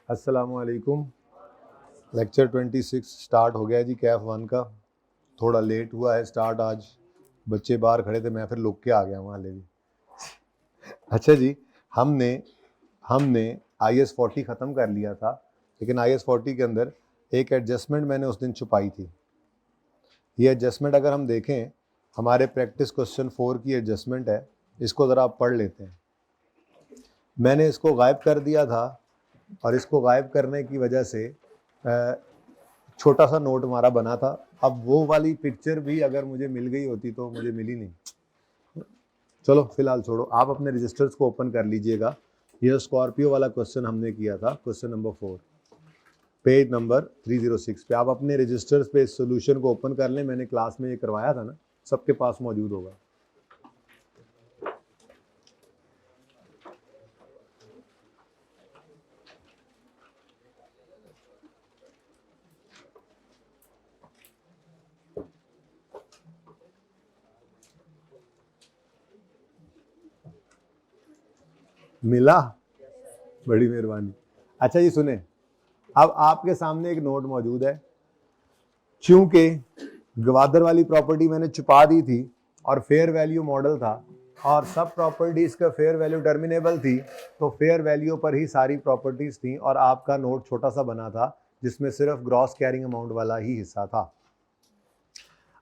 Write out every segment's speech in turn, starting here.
अस्सलामुअलैकुम। Lecture 26 start हो गया है जी, कैफ 1 का। थोड़ा लेट हुआ है स्टार्ट आज, बच्चे बाहर खड़े थे, मैं फिर लुक के आ गया वहाँ ले भी। अच्छा जी, हमने हमने IS 40 ख़त्म कर लिया था, लेकिन IS 40 के अंदर एक एडजस्टमेंट मैंने उस दिन छुपाई थी। ये एडजस्टमेंट अगर हम देखें, हमारे प्रैक्टिस क्वेश्चन 4 की एडजस्टमेंट है, इसको ज़रा आप पढ़ लेते हैं। मैंने इसको गायब कर दिया था और इसको गायब करने की वजह से छोटा सा नोट हमारा बना था। अब वो वाली पिक्चर भी अगर मुझे मिल गई होती तो मुझे मिली नहीं। चलो फिलहाल छोड़ो, आप अपने रजिस्टर्स को ओपन कर लीजिएगा। ये स्कॉर्पियो वाला क्वेश्चन हमने किया था, क्वेश्चन नंबर 4, पेज नंबर 306 पे। आप अपने रजिस्टर्स पे इस सोल्यूशन को ओपन कर लें। मैंने क्लास में ये करवाया था ना, सबके पास मौजूद होगा। मिला, बड़ी मेहरबानी। अच्छा जी सुने, अब आपके सामने एक नोट मौजूद है। चूंकि गवादर वाली प्रॉपर्टी मैंने छुपा दी थी और फेयर वैल्यू मॉडल था और सब प्रॉपर्टीज का फेयर वैल्यू टर्मिनेबल थी, तो फेयर वैल्यू पर ही सारी प्रॉपर्टीज थी और आपका नोट छोटा सा बना था जिसमें सिर्फ ग्रॉस कैरिंग अमाउंट वाला ही हिस्सा था।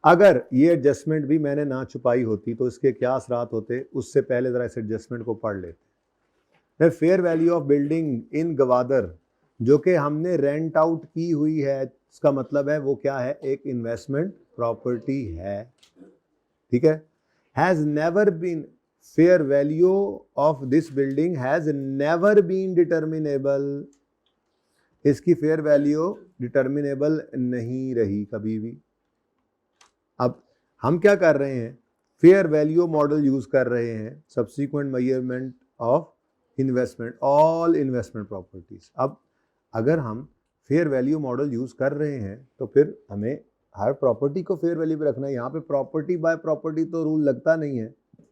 अगर ये एडजस्टमेंट भी मैंने ना छुपाई होती तो इसके क्या असरात होते, उससे पहले जरा इस एडजस्टमेंट को पढ़ लेते। Fair value of building in Gwadar, जो कि हमने रेंट आउट की हुई है, इसका मतलब है वो क्या है, एक इन्वेस्टमेंट प्रॉपर्टी है, ठीक है। Has never been, fair value of this building has never been determinable, इसकी फेयर वैल्यू डिटर्मिनेबल नहीं रही कभी भी। अब हम क्या कर रहे हैं, फेयर वैल्यू मॉडल यूज कर रहे हैं, subsequent measurement of investment, all investment properties. अब अगर हम फेयर वैल्यू मॉडल यूज कर रहे हैं तो फिर हमें हर प्रॉपर्टी को फेयर वैल्यू पे रखना है। यहाँ पे प्रॉपर्टी बाय प्रॉपर्टी तो रूल लगता नहीं है।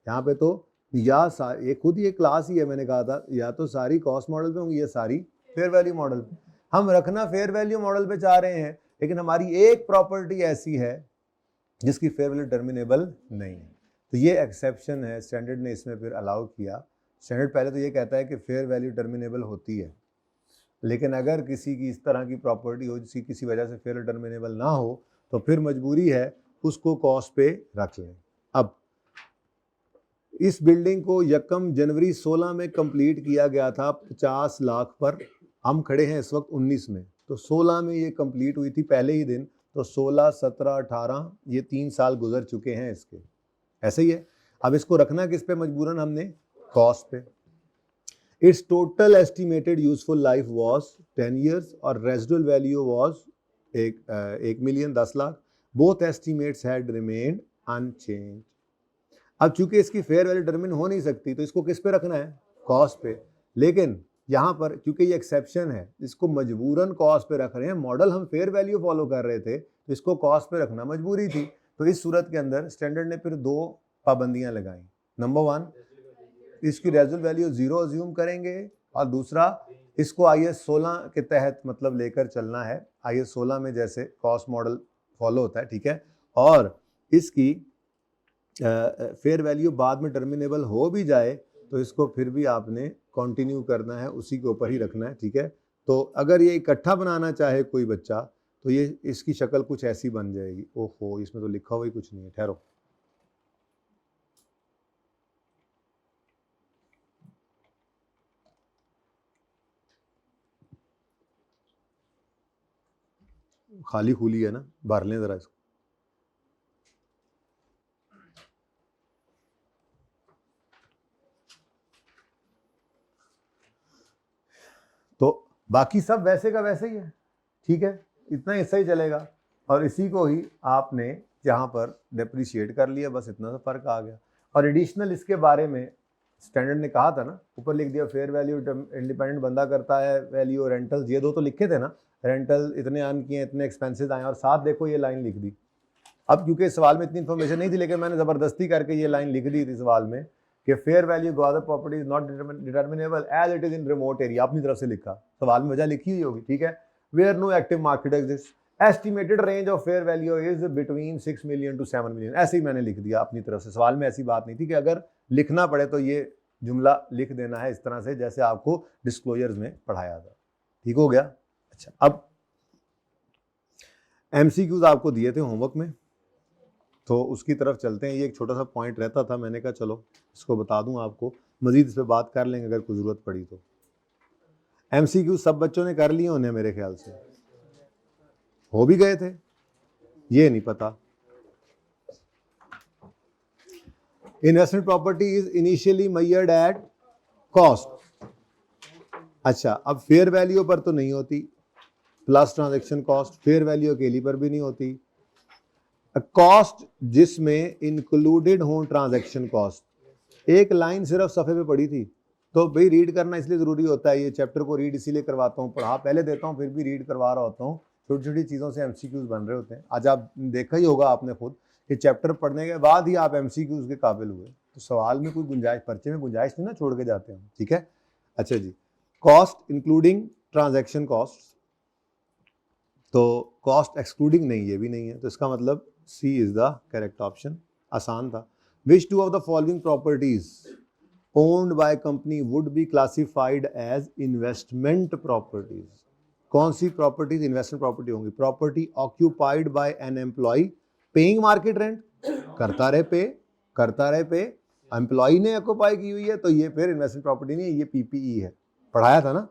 यहाँ पे तो या ये खुद ये क्लास ही है, मैंने कहा था या तो सारी कॉस्ट मॉडल पे होंगी या सारी फेयर वैल्यू मॉडल पे। हम रखना फेयर वैल्यू मॉडल पे चाह रहे हैं, लेकिन हमारी एक प्रॉपर्टी ऐसी है जिसकी फेयर वैल्यू टर्मिनेबल नहीं है, तो ये एक्सेप्शन है, स्टैंडर्ड ने इसमें फिर अलाउ किया। स्टैंडर्ड पहले तो ये कहता है कि फेयर वैल्यू टर्मिनेबल होती है, लेकिन अगर किसी की इस तरह की प्रॉपर्टी हो जिसकी किसी वजह से फेयर टर्मिनेबल ना हो, तो फिर मजबूरी है उसको कॉस्ट पे रख लें। अब इस बिल्डिंग को 1 जनवरी 16 में कंप्लीट किया गया था 50 लाख पर। हम खड़े हैं इस वक्त 19 में, तो 16 में ये कंप्लीट हुई थी पहले ही दिन, तो 16, 17, 18 ये 3 साल गुजर चुके हैं इसके, ऐसे ही है। अब इसको रखना किस पे मजबूरन हमने, कॉस्ट पे। Its total estimated useful life was 10 years और residual value was 1 million 10 lakh. Both estimates had remained unchanged. अब चूंकि इसकी फेयर वैल्यू डिटरमिन हो नहीं सकती तो इसको किस पे रखना है, कॉस्ट पे। लेकिन यहाँ पर क्योंकि ये एक्सेप्शन है, इसको मजबूरन कॉस्ट पे रख रहे हैं। मॉडल हम फेयर वैल्यू फॉलो कर रहे थे तो इसको कॉस्ट पे रखना मजबूरी थी। तो इस सूरत के अंदर स्टैंडर्ड ने फिर 2 पाबंदियां लगाई। नंबर 1, इसकी रेजुअल वैल्यू 0 अज्यूम करेंगे, और दूसरा इसको IS 16 के तहत मतलब लेकर चलना है। IS 16 में जैसे कॉस्ट मॉडल फॉलो होता है, ठीक है। और इसकी फेयर वैल्यू बाद में टर्मिनेबल हो भी जाए तो इसको फिर भी आपने कंटिन्यू करना है, उसी के ऊपर ही रखना है, ठीक है। तो अगर ये इकट्ठा बनाना चाहे कोई बच्चा तो ये इसकी शक्ल कुछ ऐसी बन जाएगी। ओहो, इसमें तो लिखा हुआ ही कुछ नहीं है, ठहरो। खाली खुली है ना, भर लें जरा इसको। तो बाकी सब वैसे का वैसे ही है, ठीक है, इतना हिस्सा ही चलेगा और इसी को ही आपने यहाँ पर डेप्रिशिएट कर लिया, बस इतना सा फर्क आ गया। और एडिशनल इसके बारे में स्टैंडर्ड ने कहा था ना, ऊपर लिख दिया फेयर वैल्यू इंडिपेंडेंट बंदा करता है वैल्यू और रेंटल्स, ये 2 तो लिखे थे ना, रेंटल इतने अर्न किए, इतने एक्सपेंसेस आए, और साथ देखो ये लाइन लिख दी। अब क्योंकि सवाल में इतनी इन्फॉर्मेशन नहीं थी, लेकिन मैंने ज़बरदस्ती करके ये लाइन लिख दी थी सवाल में कि fair value Gwadar property is not determinable as it is in remote area, अपनी तरफ से लिखा, सवाल में वजह लिखी हुई होगी, ठीक है। Where no active market exist, estimated range of fair value is between 6 million to 7 million, ऐसे ही मैंने लिख दिया अपनी तरफ से, सवाल में ऐसी बात नहीं थी कि अगर लिखना पड़े तो ये जुमला लिख देना है इस तरह से जैसे आपको डिस्क्लोजर्स में पढ़ाया था, ठीक हो गया। अच्छा, अब एमसीक्यूज आपको दिए थे होमवर्क में, तो उसकी तरफ चलते हैं। ये एक छोटा सा पॉइंट रहता था, मैंने कहा चलो इसको बता दूं आपको, मजीद इस पर बात कर लेंगे अगर कोई ज़रूरत पड़ी तो। एमसीक्यू सब बच्चों ने कर लिए होने मेरे ख्याल से, हो भी गए थे, ये नहीं पता। Investment property is initially measured at cost. अच्छा, अब फेयर वैल्यू पर तो नहीं होती, plus transaction cost, fair value अकेली पर भी नहीं होती, कॉस्ट जिसमें इंक्लूडेड हो ट्रांजैक्शन कॉस्ट। एक लाइन सिर्फ सफ़े पे पड़ी थी, तो भाई रीड करना इसलिए ज़रूरी होता है, ये चैप्टर को रीड इसीलिए करवाता हूँ, पढ़ा पहले देता हूँ फिर भी रीड करवा रहा होता हूँ, छोटी छोटी चीज़ों से एमसीक्यूज बन रहे होते हैं। आज आप देखा ही होगा आपने खुद कि चैप्टर पढ़ने के बाद ही आप एमसीक्यूज के काबिल हुए, तो सवाल में कोई गुंजाइश, पर्चे में गुंजाइश नहीं ना छोड़ के जाते हैं, ठीक है। अच्छा जी, कॉस्ट इंक्लूडिंग ट्रांजैक्शन कॉस्ट, तो कॉस्ट एक्सक्लूडिंग नहीं, ये भी नहीं है, तो इसका मतलब C is the correct option, आसान था। Which two of the following properties owned by company would be classified as investment properties, कौन सी प्रॉपर्टीज इन्वेस्टमेंट प्रॉपर्टी होंगी? Property occupied by an employee paying market rent, करता रहे पे, employ ने occupy की हुई है तो ये फिर इन्वेस्टमेंट प्रॉपर्टी नहीं है, ये पीपीई है, पढ़ाया था ना।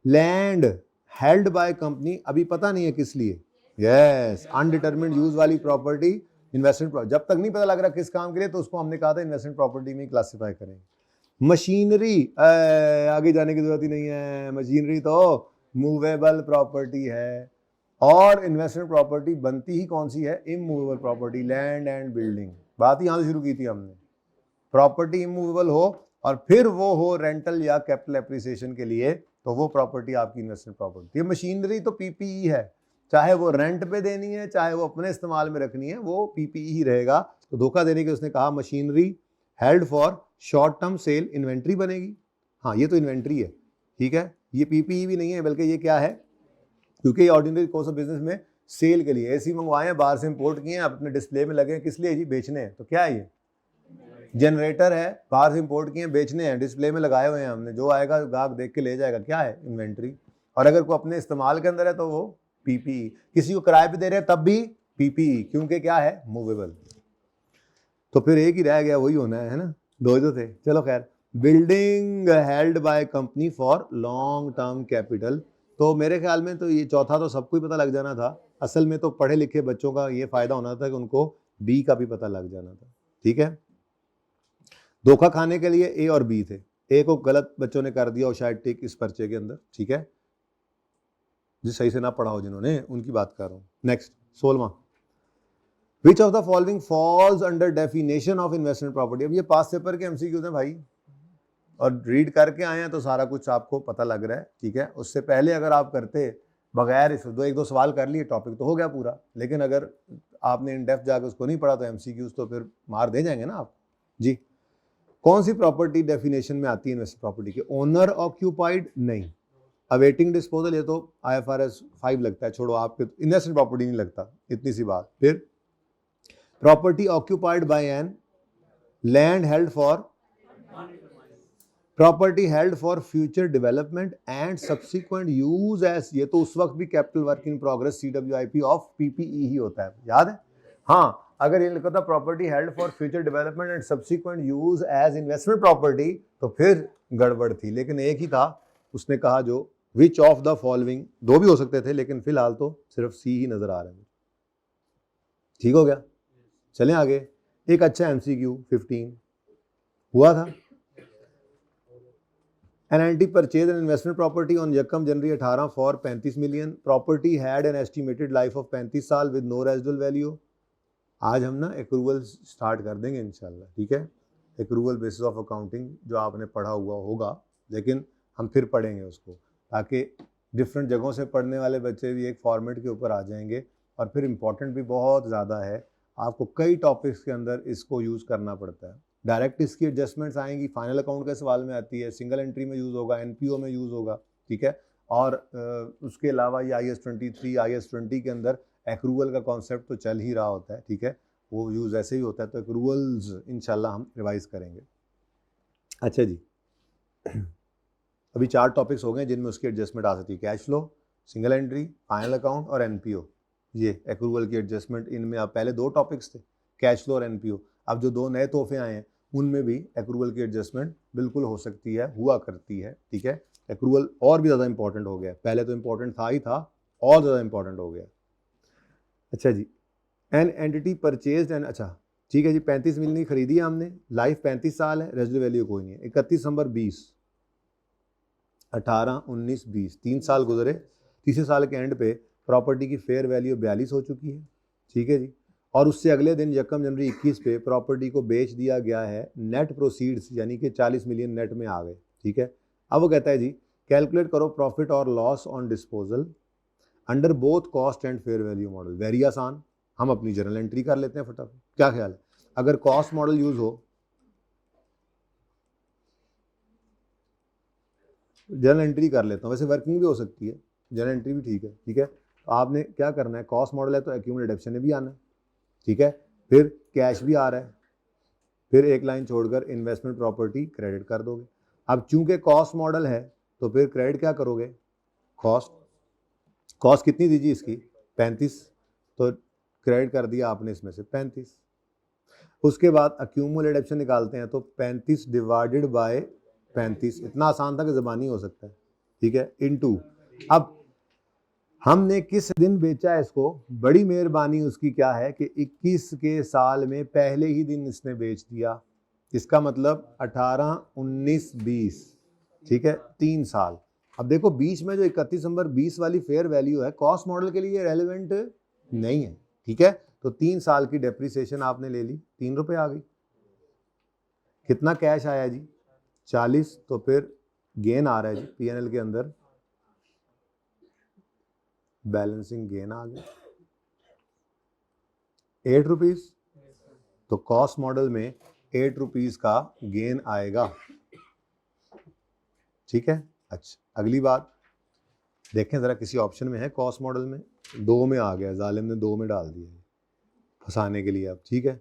लैंड हेल्ड बाय कंपनी, अभी पता नहीं है किस लिए, यस, अनडिटरमिन्ड यूज वाली प्रॉपर्टी इन्वेस्टमेंट, जब तक नहीं पता लग रहा किस काम के लिए तो उसको हमने कहा था इन्वेस्टमेंट प्रॉपर्टी में क्लासिफाई करेंगे। मशीनरी, आगे जाने की जरूरत ही नहीं है, मशीनरी तो मूवेबल प्रॉपर्टी है, और इन्वेस्टमेंट प्रॉपर्टी बनती ही कौन सी है? Immovable property, land and building, बात ही यहां से शुरू की थी हमने। प्रॉपर्टी इमूवेबल हो और फिर वो हो रेंटल या कैपिटल एप्रिसिएशन के लिए, तो वो प्रॉपर्टी आपकी इन्वेस्टमेंट प्रॉपर्टी। ये मशीनरी तो पीपीई है, चाहे वो रेंट पे देनी है चाहे वो अपने इस्तेमाल में रखनी है, वो पीपीई ही रहेगा। तो धोखा देने के उसने कहा machinery held for short term sale, inventory बनेगी। हाँ, ये तो इन्वेंट्री है, ठीक है, ये पीपीई भी नहीं है, बल्कि ये क्या है, क्योंकि ये ऑर्डिनरी कोर्स ऑफ बिजनेस में सेल के लिए एसी मंगवाए हैं, बाहर से इंपोर्ट किए हैं, अपने डिस्प्ले में लगे हैं, किस लिए जी? बेचने हैं। तो क्या है ये? जनरेटर है, बाहर से इंपोर्ट किए हैं, बेचने हैं, डिस्प्ले में लगाए हुए हैं हमने, जो आएगा ग्राहक देख के ले जाएगा, क्या है? इन्वेंट्री। और अगर कोई अपने इस्तेमाल के अंदर है तो वो पीपीई, किसी को किराए पे दे रहे हैं तब भी पीपीई, क्योंकि क्या है? मूवेबल। तो फिर एक ही रह गया, वही होना है ना, दो जो थे, चलो खैर। Building held by company for long term capital, तो मेरे ख्याल में तो ये चौथा तो सबको ही पता लग जाना था, असल में तो पढ़े लिखे बच्चों का ये फायदा होना था कि उनको बी का भी पता लग जाना था, ठीक है। धोखा खाने के लिए ए और बी थे, ए को गलत बच्चों ने कर दिया और शायद टिक इस पर्चे के अंदर, ठीक है, जिस सही से ना पढ़ा हो जिन्होंने, उनकी बात कर रहा हूं। नेक्स्ट 16वां, which of the following falls under definition of investment property. अब ये पास पेपर के एमसीक्यूज हैं भाई, और रीड करके आए हैं तो सारा कुछ आपको पता लग रहा है, ठीक है। उससे पहले अगर आप करते बगैर इस एक दो सवाल कर लिए, टॉपिक तो हो गया पूरा, लेकिन अगर आपने इन डेप्थ जाकर उसको नहीं पढ़ा तो एमसीक्यूज तो फिर मार दे जाएंगे ना आप जी। कौन सी प्रॉपर्टी डेफिनेशन में आती है इन्वेस्टमेंट प्रॉपर्टी के? ओनर ऑक्यूपाइड नहीं, अवेटिंग डिस्पोजल, ये तो IFRS 5 लगता है, छोड़ो, आपके इन्वेस्टमेंट प्रॉपर्टी नहीं लगता, इतनी सी बात। फिर property occupied by an, land held for, property held for future development and subsequent use as, ये तो उस वक्त भी capital work in progress CWIP of PPE ही होता है, याद है। हाँ, अगर ये लिखा था property held for future development and subsequent use as investment property तो फिर गड़बड़ थी, लेकिन एक ही था, उसने कहा जो विच ऑफ द फॉलोइंग, दो भी हो सकते थे लेकिन फिलहाल तो सिर्फ सी ही नजर आ रहे हैं, ठीक हो गया। चलें आगे, एक अच्छा MCQ 15 हुआ था। NIT purchase an investment property on यकम जनवरी 18 for 35 million, property had an estimated life of 35 साल विद नो रेजिडुअल वैल्यू। आज हम ना एक्रूवल स्टार्ट कर देंगे इंशाल्लाह, ठीक है, एक्रूवल बेसिस ऑफ अकाउंटिंग जो आपने पढ़ा हुआ होगा, लेकिन हम फिर पढ़ेंगे उसको, ताकि डिफरेंट जगहों से पढ़ने वाले बच्चे भी एक फॉर्मेट के ऊपर आ जाएंगे। और फिर इम्पॉर्टेंट भी बहुत ज़्यादा है, आपको कई टॉपिक्स के अंदर इसको यूज़ करना पड़ता है। डायरेक्ट इसकी एडजस्टमेंट्स आएंगी, फाइनल अकाउंट के सवाल में आती है, सिंगल एंट्री में यूज़ होगा, एनपीओ में यूज़ होगा, ठीक है। और उसके अलावा ये IS-23 IS-20 के अंदर एक्रूवल का कॉन्सेप्ट तो चल ही रहा होता है, ठीक है, वो यूज़ ऐसे ही होता है। तो एक्रूवल्स इंशाल्लाह हम रिवाइज करेंगे। अच्छा जी, अभी 4 टॉपिक्स हो गए जिनमें उसकी एडजस्टमेंट आ सकती है, cash flow, single entry, final account और एनपीओ, ये एक्रूवल की एडजस्टमेंट। इनमें अब पहले 2 टॉपिक्स थे, कैश फ्लो और एनपीओ। अब जो 2 नए तोहफे आए हैं उनमें भी एक्रूवल की एडजस्टमेंट बिल्कुल हो सकती है, हुआ करती है, ठीक है। एक्रूवल और भी ज़्यादा इंपॉर्टेंट हो गया, पहले तो इंपॉर्टेंट था ही था, और ज़्यादा इंपॉर्टेंट हो गया। अच्छा जी, एन एंटिटी परचेज्ड एंड, अच्छा ठीक है जी, 35 मिलियन की खरीदी है हमने, लाइफ 35 साल है, रेजिडुअल वैल्यू कोई नहीं है। 31 दिसंबर 20, 18, 19, 20, 3 साल गुजरे, तीसरे साल के एंड पे प्रॉपर्टी की फेयर वैल्यू 42 हो चुकी है, ठीक है जी। और उससे अगले दिन 1 जनवरी 21 पे प्रॉपर्टी को बेच दिया गया है, नेट प्रोसीड्स यानी कि 40 मिलियन नेट में आ गए, ठीक है। अब वो कहता है जी कैलकुलेट करो प्रॉफिट और loss on disposal under both cost and fair value model. Very आसान, हम अपनी जर्नल एंट्री कर लेते हैं फटाफट, क्या ख्याल है? अगर कॉस्ट मॉडल यूज हो, जर्नल एंट्री कर लेता हूँ, वैसे वर्किंग भी हो सकती है, जर्नल एंट्री भी ठीक है, ठीक है। आपने क्या करना है, कॉस्ट मॉडल है तो एक्यूमुलेट डिडक्शन में भी आना है, ठीक है। फिर कैश भी आ रहा है, फिर एक लाइन छोड़कर इन्वेस्टमेंट प्रॉपर्टी क्रेडिट कर दोगे। अब चूंकि कॉस्ट मॉडल है तो फिर क्रेडिट क्या करोगे, कॉस्ट। कॉस्ट कितनी दीजिए इसकी, 35, तो क्रेडिट कर दिया आपने इसमें से 35। उसके बाद अक्यूमुलेट ऑप्शन निकालते हैं तो 35 डिवाइडेड बाय 35, इतना आसान था कि ज़बानी हो सकता है, ठीक है, इनटू। अब हमने किस दिन बेचा है इसको, बड़ी मेहरबानी उसकी क्या है कि 21 के साल में पहले ही दिन इसने बेच दिया, इसका मतलब 18, 19, 20, ठीक है, 3 साल। अब देखो बीच में जो 31 दिसंबर 20 वाली फेयर वैल्यू है कॉस्ट मॉडल के लिए रेलेवेंट नहीं है, ठीक है। तो 3 साल की डेप्रिसिएशन आपने ले ली, 3 रुपए आ गई। कितना कैश आया जी, 40, तो फिर गेन आ रहा है जी पीएनएल के अंदर, बैलेंसिंग गेन आ गया 8 रुपीज, तो कॉस्ट मॉडल में 8 रुपीज का गेन आएगा, ठीक है। अच्छा अगली बात देखें जरा, किसी ऑप्शन में है कॉस्ट मॉडल में, 2 में आ गया, जालिम ने 2 में डाल दिया फंसाने के लिए। अब ठीक है,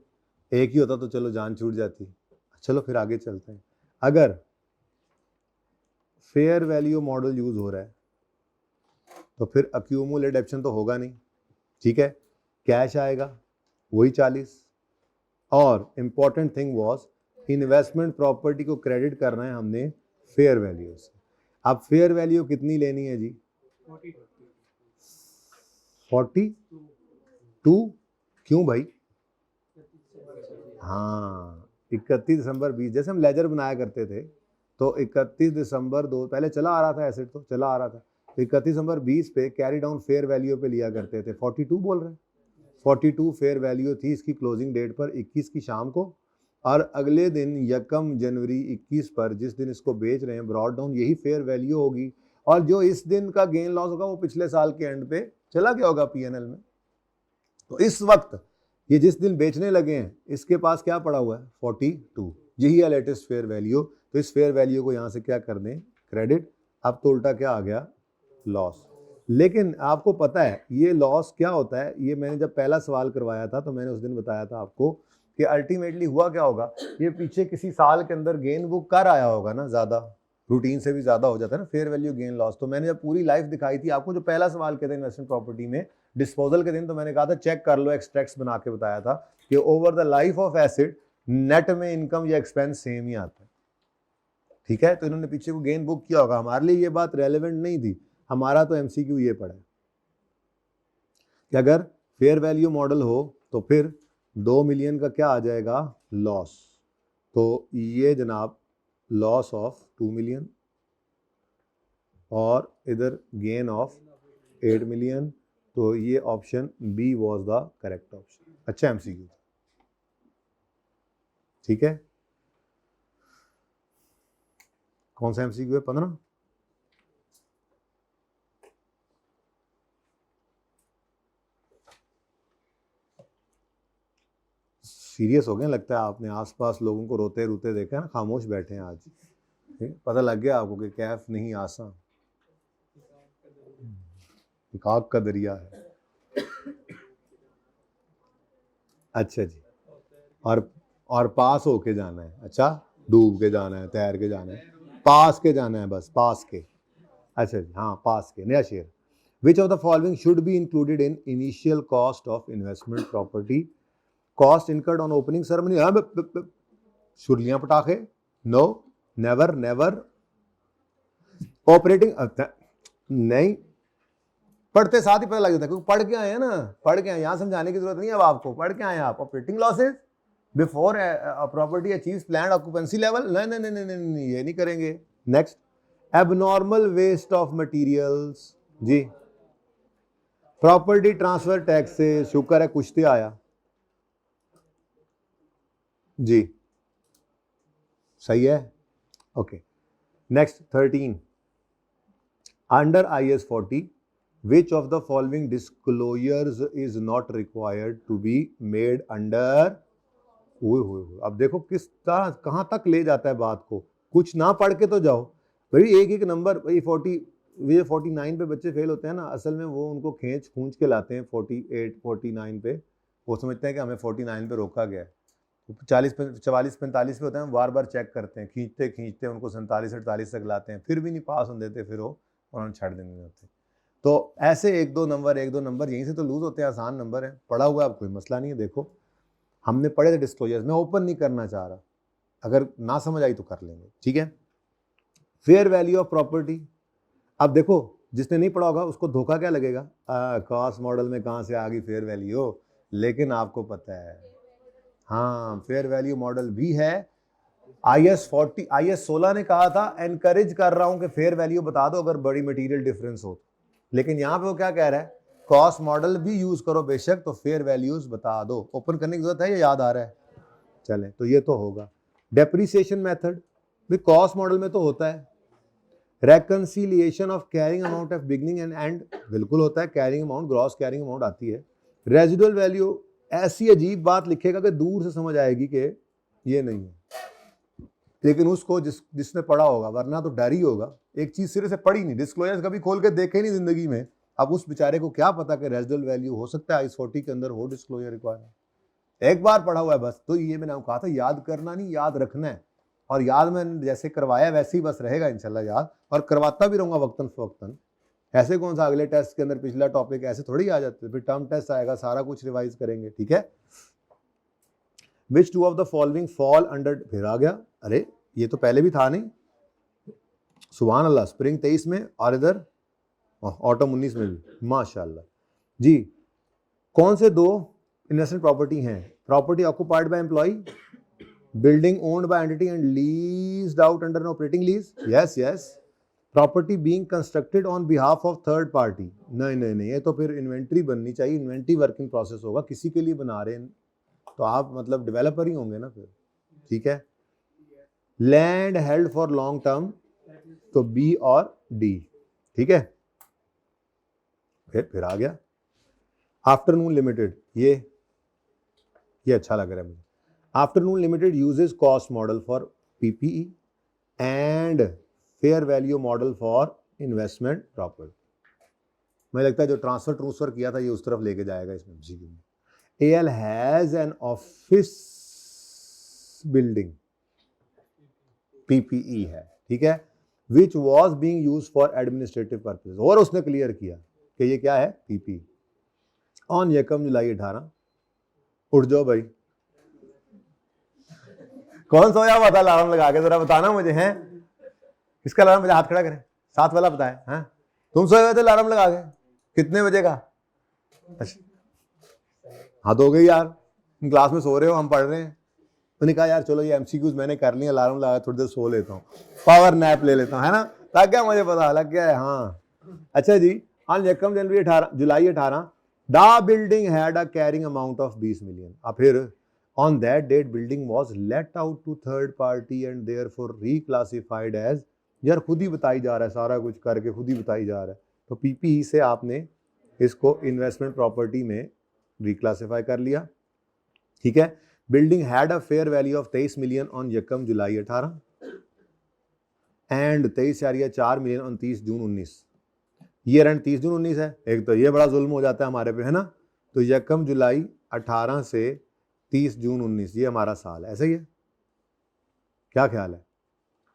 एक ही होता तो चलो जान छूट जाती। चलो फिर आगे चलते हैं। अगर फेयर वैल्यू मॉडल यूज हो रहा है तो फिर अक्यूमुलेट ऑप्शन तो होगा नहीं, ठीक है। कैश आएगा वही 40, और important thing was investment property को क्रेडिट करना है हमने फेयर वैल्यू से। अब फेयर वैल्यू कितनी लेनी है जी, 42। क्यों भाई, हाँ 31 दिसंबर 20, जैसे हम लेजर बनाया करते थे तो 31 दिसंबर 2, पहले चला आ रहा था एसेट तो चला आ रहा था, 31 दिसंबर 20 पे कैरी डाउन फेयर वैल्यू पे लिया करते थे। 42 बोल रहे हैं, 42 फेयर वैल्यू थी इसकी क्लोजिंग डेट पर 21 की शाम को, और अगले दिन 1 जनवरी 21 पर जिस दिन इसको बेच रहे हैं ब्रॉड डाउन, यही फेयर वैल्यू होगी, और जो इस दिन का गेन लॉस होगा वो पिछले साल के एंड पे चला गया होगा पीएनएल में। तो इस वक्त ये जिस दिन बेचने लगे हैं इसके पास क्या पड़ा हुआ है, 42, यही है लेटेस्ट फेयर वैल्यू। तो इस फेयर वैल्यू को यहाँ से क्या कर दें, क्रेडिट। अब तो उल्टा क्या आ गया, लॉस। लेकिन आपको पता है ये लॉस क्या होता है, ये मैंने जब पहला सवाल करवाया था तो मैंने उस दिन बताया था आपको कि अल्टीमेटली हुआ क्या होगा, ये पीछे किसी साल के अंदर गेन वो कर आया होगा ना, ज़्यादा रूटीन से भी ज़्यादा हो जाता है ना फेयर वैल्यू गेन लॉस। तो मैंने जब पूरी लाइफ दिखाई थी आपको, जो पहला सवाल किया था इन्वेस्टमेंट प्रॉपर्टी में डिस्पोजल के दिन, तो मैंने कहा था चेक कर लो, एक्सट्रैक्ट्स बना के बताया था कि over the life of asset net में इनकम या एक्सपेंस सेम ही आता है, ठीक है। तो इन्होंने पीछे को गेन बुक किया होगा, हमारे लिए ये बात रेलेवेंट नहीं थी, हमारा तो एमसीक्यू ये पड़ा है कि अगर फेयर वैल्यू मॉडल हो तो फिर 2 मिलियन का क्या आ जाएगा, लॉस। तो ये जनाब लॉस ऑफ 2 मिलियन, और इधर गेन ऑफ 8 मिलियन। तो ये option B was the correct option. अच्छा एमसीक्यू, ठीक है। कौन सा एमसीक्यू है, 15? सीरियस हो गए लगता है आपने, आसपास लोगों को रोते रोते देखा ना, खामोश बैठे हैं आज। पता लग गया आपको कि कैफ नहीं आसान, आग का दरिया है। अच्छा जी, और पास होके जाना है। अच्छा, डूब के जाना है, तैर के जाना है, पास के जाना है, बस पास के। अच्छा जी, हाँ पास के। नया share, which of the following should be included in initial cost of investment property, cost incurred on opening ceremony. शुरलियां पटाखे, नो, नेवर, नेवर। ऑपरेटिंग नहीं, पढ़ते साथ ही पता लग जाता है, क्योंकि पढ़ के आए हैं ना, पढ़ के आए, यहां समझाने की जरूरत नहीं है अब आपको, पढ़ के आए हैं आप। Operating losses before property achieves planned occupancy level, नहीं नहीं नहीं नहीं नहीं, ये नहीं करेंगे। Next, abnormal waste of materials जी, प्रॉपर्टी ट्रांसफर टैक्स से, शुक्र है कुछ तो आया जी, सही है। Okay, next 13, under IS 40 which of the following disclosures is not required to be made under। अब देखो किस तरह कहां तक ले जाता है बात को, कुछ ना पढ़ के तो जाओ भाई। एक एक नंबर भाई 49 पे बच्चे फेल होते हैं ना, असल में वो उनको खींच खूंच के लाते हैं 48 49 पे, वो समझते हैं कि हमें 49 पे रोका गया है। 44 45 पे होते हैं, बार बार चेक करते हैं, खींचते खींचते उनको 47 48 तक लाते हैं, फिर भी नहीं पास होने देते, फिर वो उन्होंने छाड़ देने होते। तो ऐसे एक दो नंबर यहीं से तो लूज होते हैं, आसान नंबर है, पढ़ा हुआ अब कोई मसला नहीं है। देखो हमने पढ़े थे डिस्क्लोजर्स, मैं ओपन नहीं करना चाह रहा, अगर ना समझ आई तो कर लेंगे, ठीक है। फेयर वैल्यू ऑफ प्रॉपर्टी, अब देखो जिसने नहीं पढ़ा होगा उसको धोखा क्या लगेगा, कॉस्ट मॉडल में कहाँ से आ गई फेयर वैल्यू, लेकिन आपको पता है हाँ फेयर वैल्यू मॉडल भी है। IS 16 ने कहा था एनकरेज कर रहा हूं कि फेयर वैल्यू बता दो अगर बड़ी मटेरियल डिफरेंस हो, लेकिन यहां पे वो क्या कह रहा है, कॉस्ट मॉडल भी यूज करो बेशक, तो फेयर वैल्यूज बता दो। ओपन करने की जरूरत है, ये याद आ रहा है, चले तो ये तो होगा। डेप्रिसिएशन मेथड भी कॉस्ट मॉडल में तो होता है। Reconciliation of carrying amount of beginning and end, बिल्कुल होता है, carrying amount gross carrying amount आती है। रेजिडुअल वैल्यू ऐसी अजीब बात लिखेगा कि दूर से समझ आएगी कि ये नहीं है, लेकिन उसको जिसने पढ़ा होगा, वरना तो डर ही होगा, एक चीज सिरे से पढ़ी नहीं, डिस्क्लोजर्स कभी खोल के देखे नहीं जिंदगी में। अब उस बेचारे को क्या पता कि रेजिडुअल वैल्यू हो सकता है IS 40 के अंदर हो डिस्क्लोजर रिक्वायरमेंट, एक बार पढ़ा हुआ है बस। तो ये मैंने कहा था याद करना नहीं, याद रखना है, और याद मैंने जैसे करवाया वैसे ही बस रहेगा इंशाल्लाह याद, और करवाता भी रहूंगा वक्तन फवक्तन। ऐसे कौन सा अगले टेस्ट के अंदर पिछला टॉपिक ऐसे थोड़ी आ जाते, फिर टर्म टेस्ट आएगा, सारा कुछ रिवाइज करेंगे, ठीक है। Which two of the following fall under, फिर आ गया, अरे ये तो पहले भी था नहीं, सुभान अल्लाह, स्प्रिंग 23 में और इधर ऑटम 19 में भी, माशाल्लाह जी। कौन से दो इन्वेस्टमेंट प्रॉपर्टी हैं, property occupied by employ, building owned by entity and leased out under an operating lease, yes yes. Property being constructed on behalf of third party, नहीं नहीं नहीं, ये तो फिर इन्वेंट्री बननी चाहिए, इन्वेंट्री वर्किंग प्रोसेस होगा, किसी के लिए बना रहे हैं तो आप मतलब डेवलपर ही होंगे ना फिर, ठीक है। Land held for long term, तो B और D, ठीक है। फिर आ गया आफ्टरनून लिमिटेड, ये अच्छा लग रहा है मुझे। Afternoon limited uses cost model for PPE and fair value model for investment property. मुझे लगता है जो ट्रांसफर किया था ये उस तरफ लेके जाएगा इसमें। AL has an office building, PPE है, ठीक है, which was being use for administrative purpose, और उसने क्लियर किया कि ये क्या है, PPE। ऑन यकम जुलाई 18, उठ जाओ भाई, कौन सोया हुआ था अलार्म लगा के, जरा बताना मुझे, हैं किसका अलार्म, मुझे हाथ खड़ा करें, साथ वाला बताए, हैं तुम सोए हुए थे अलार्म लगा के, कितने बजे का, हाथ हो गई यार, क्लास में सो रहे हो, हम पढ़ रहे हैं। मैंने कहा यार चलो ये MCQs मैंने कर लिया, अलार्म लगा थोड़ी देर सो लेता हूँ, पावर नैप ले लेता हूँ, है ना, लग गया मुझे पता, लग गया है, हाँ। अच्छा जी, ऑन यकम July 18 the building had a carrying amount of 20 million. अब फिर on that date building was let out to third party and therefore reclassified as, यार खुद ही बताई जा रहा है, सारा कुछ करके खुद ही बताई जा रहा है, तो PPE से आपने इसको इन्वेस्टमेंट प्रॉपर्टी में रिक्लासिफाई कर लिया, ठीक है। Building had a fair value of 23 million on यकम July 18 and 23 million on 30 June 19। ये रन 30 जून 19 है। एक तो ये बड़ा जुल्म हो जाता है हमारे पे, है ना। तो यकम जुलाई 18 से 30 जून 19 ये हमारा साल है, ऐसा ही है? क्या ख्याल है?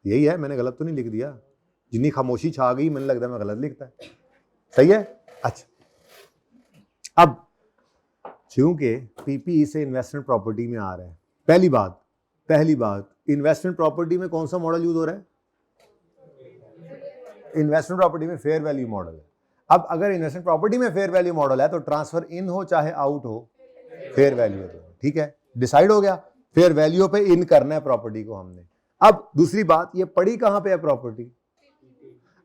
यही है, मैंने गलत तो नहीं लिख दिया? जितनी खामोशी छा गई मैंने लगता है मैं गलत लिखता है। सही है? अच्छा, अब चूंकि पीपीई से इन्वेस्टमेंट प्रॉपर्टी में आ रहा है, पहली बात इन्वेस्टमेंट प्रॉपर्टी में कौन सा मॉडल यूज हो रहा है? इन्वेस्टमेंट प्रॉपर्टी में फेयर वैल्यू मॉडल है। अब अगर इन्वेस्टमेंट प्रॉपर्टी में फेयर वैल्यू मॉडल है तो ट्रांसफर इन हो चाहे आउट हो, फेयर वैल्यू है। ठीक है, डिसाइड हो गया, फेयर वैल्यू पे इन करना है प्रॉपर्टी को हमने। अब दूसरी बात, ये पड़ी कहां पे है प्रॉपर्टी?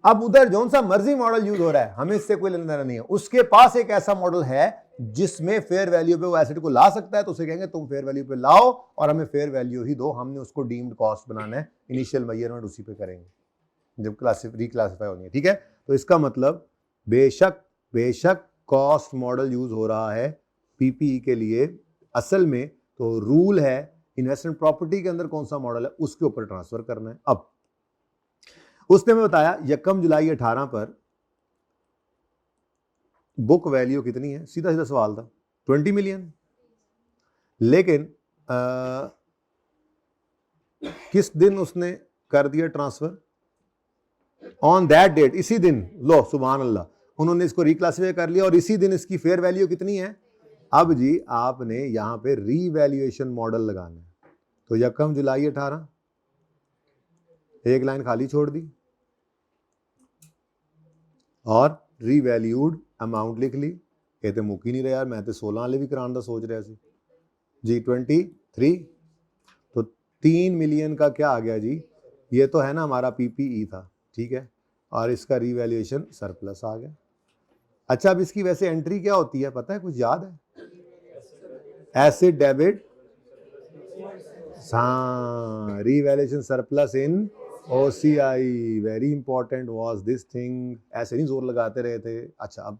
अब उधर जौन सा मर्जी मॉडल यूज हो रहा है, हमें इससे कोई लेना देना नहीं है। उसके पास एक ऐसा मॉडल है जिसमें फेयर वैल्यू पे वो एसेट को ला सकता है, तो उसे कहेंगे तुम फेयर वैल्यू पे लाओ और हमें फेयर वैल्यू ही दो, हमने उसको डीम्ड कॉस्ट बनाना है, इनिशियल मेजरमेंट उसी पे करेंगे जब रिक्लासिफाई होनी है। ठीक है, तो इसका मतलब बेशक कॉस्ट मॉडल यूज हो रहा है पीपीई के लिए, असल में तो रूल है इन्वेस्टमेंट प्रॉपर्टी के अंदर कौन सा मॉडल है उसके ऊपर ट्रांसफर करना है। अब उसने हमें बताया यकम जुलाई 18 पर बुक वैल्यू कितनी है, सीधा सीधा सवाल था 20 मिलियन, लेकिन किस दिन उसने कर दिया ट्रांसफर? ऑन दैट डेट, इसी दिन। लो सुभान अल्लाह, उन्होंने इसको रिक्लासिफाई कर लिया और इसी दिन इसकी फेयर वैल्यू कितनी है? अब जी आपने यहां पे रीवैल्यूएशन मॉडल लगाना है, तो यकम जुलाई 18 एक लाइन खाली छोड़ दी और रीवैल्यूड अमाउंट लिख ली। कहते मुक ही नहीं रहे यार, मैं तो 16 वाले भी कराने का सोच रहा सी जी। 23, तो 3 मिलियन का क्या आ गया जी? ये तो है ना हमारा पीपीई था, ठीक है, और इसका रीवैल्यूएशन सरप्लस आ गया। अच्छा, अब इसकी वैसे एंट्री क्या होती है पता है, कुछ याद है? एसिड डेबिट, हाँ, revaluation surplus in OCI, very important was this thing. ऐसे नहीं जोर लगाते रहे थे। अच्छा, अब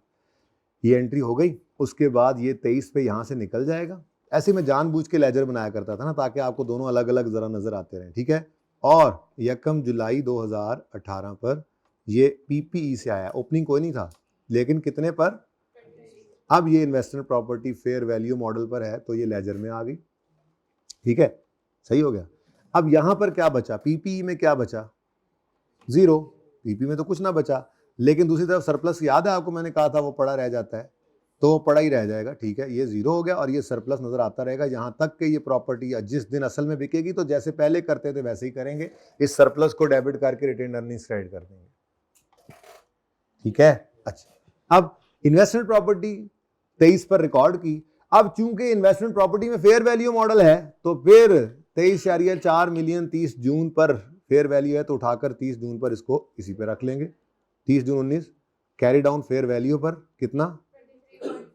ये एंट्री हो गई, उसके बाद ये 23 पे यहां से निकल जाएगा। ऐसे मैं जानबूझ के लेजर बनाया करता था ना, ताकि आपको दोनों अलग अलग जरा नजर आते रहे। ठीक है, और यकम जुलाई 2018 पर ये पीपीई से आया, ओपनिंग कोई नहीं था, लेकिन कितने पर? अब ये investment property fair value model पर है, तो ये लेजर में आ गई। ठीक है, सही हो गया। अब यहां पर क्या बचा? पीपीई में क्या बचा? जीरो। पीपी में तो कुछ ना बचा, लेकिन दूसरी तरफ सरप्लस याद है आपको, मैंने कहा था वो पड़ा रह जाता है, तो वो पड़ा ही रह जाएगा। ठीक है, ये जीरो हो गया और ये सरप्लस नजर आता रहेगा यहां तक कि ये प्रॉपर्टी जिस दिन असल में बिकेगी तो जैसे पहले करते थे वैसे ही करेंगे, इस सरप्लस को डेबिट करके रिटेन अर्निंग्स क्रेडिट कर देंगे। ठीक है, अच्छा, अब इन्वेस्टमेंट प्रॉपर्टी 23 पर रिकॉर्ड की। अब चूंकि इन्वेस्टमेंट प्रॉपर्टी में फेयर वैल्यू मॉडल है, तो फिर 23.4 मिलियन 30 जून पर फेयर वैल्यू है, तो उठाकर 30 जून पर इसको इसी पे रख लेंगे। 30 June 19 carry down fair value पर कितना?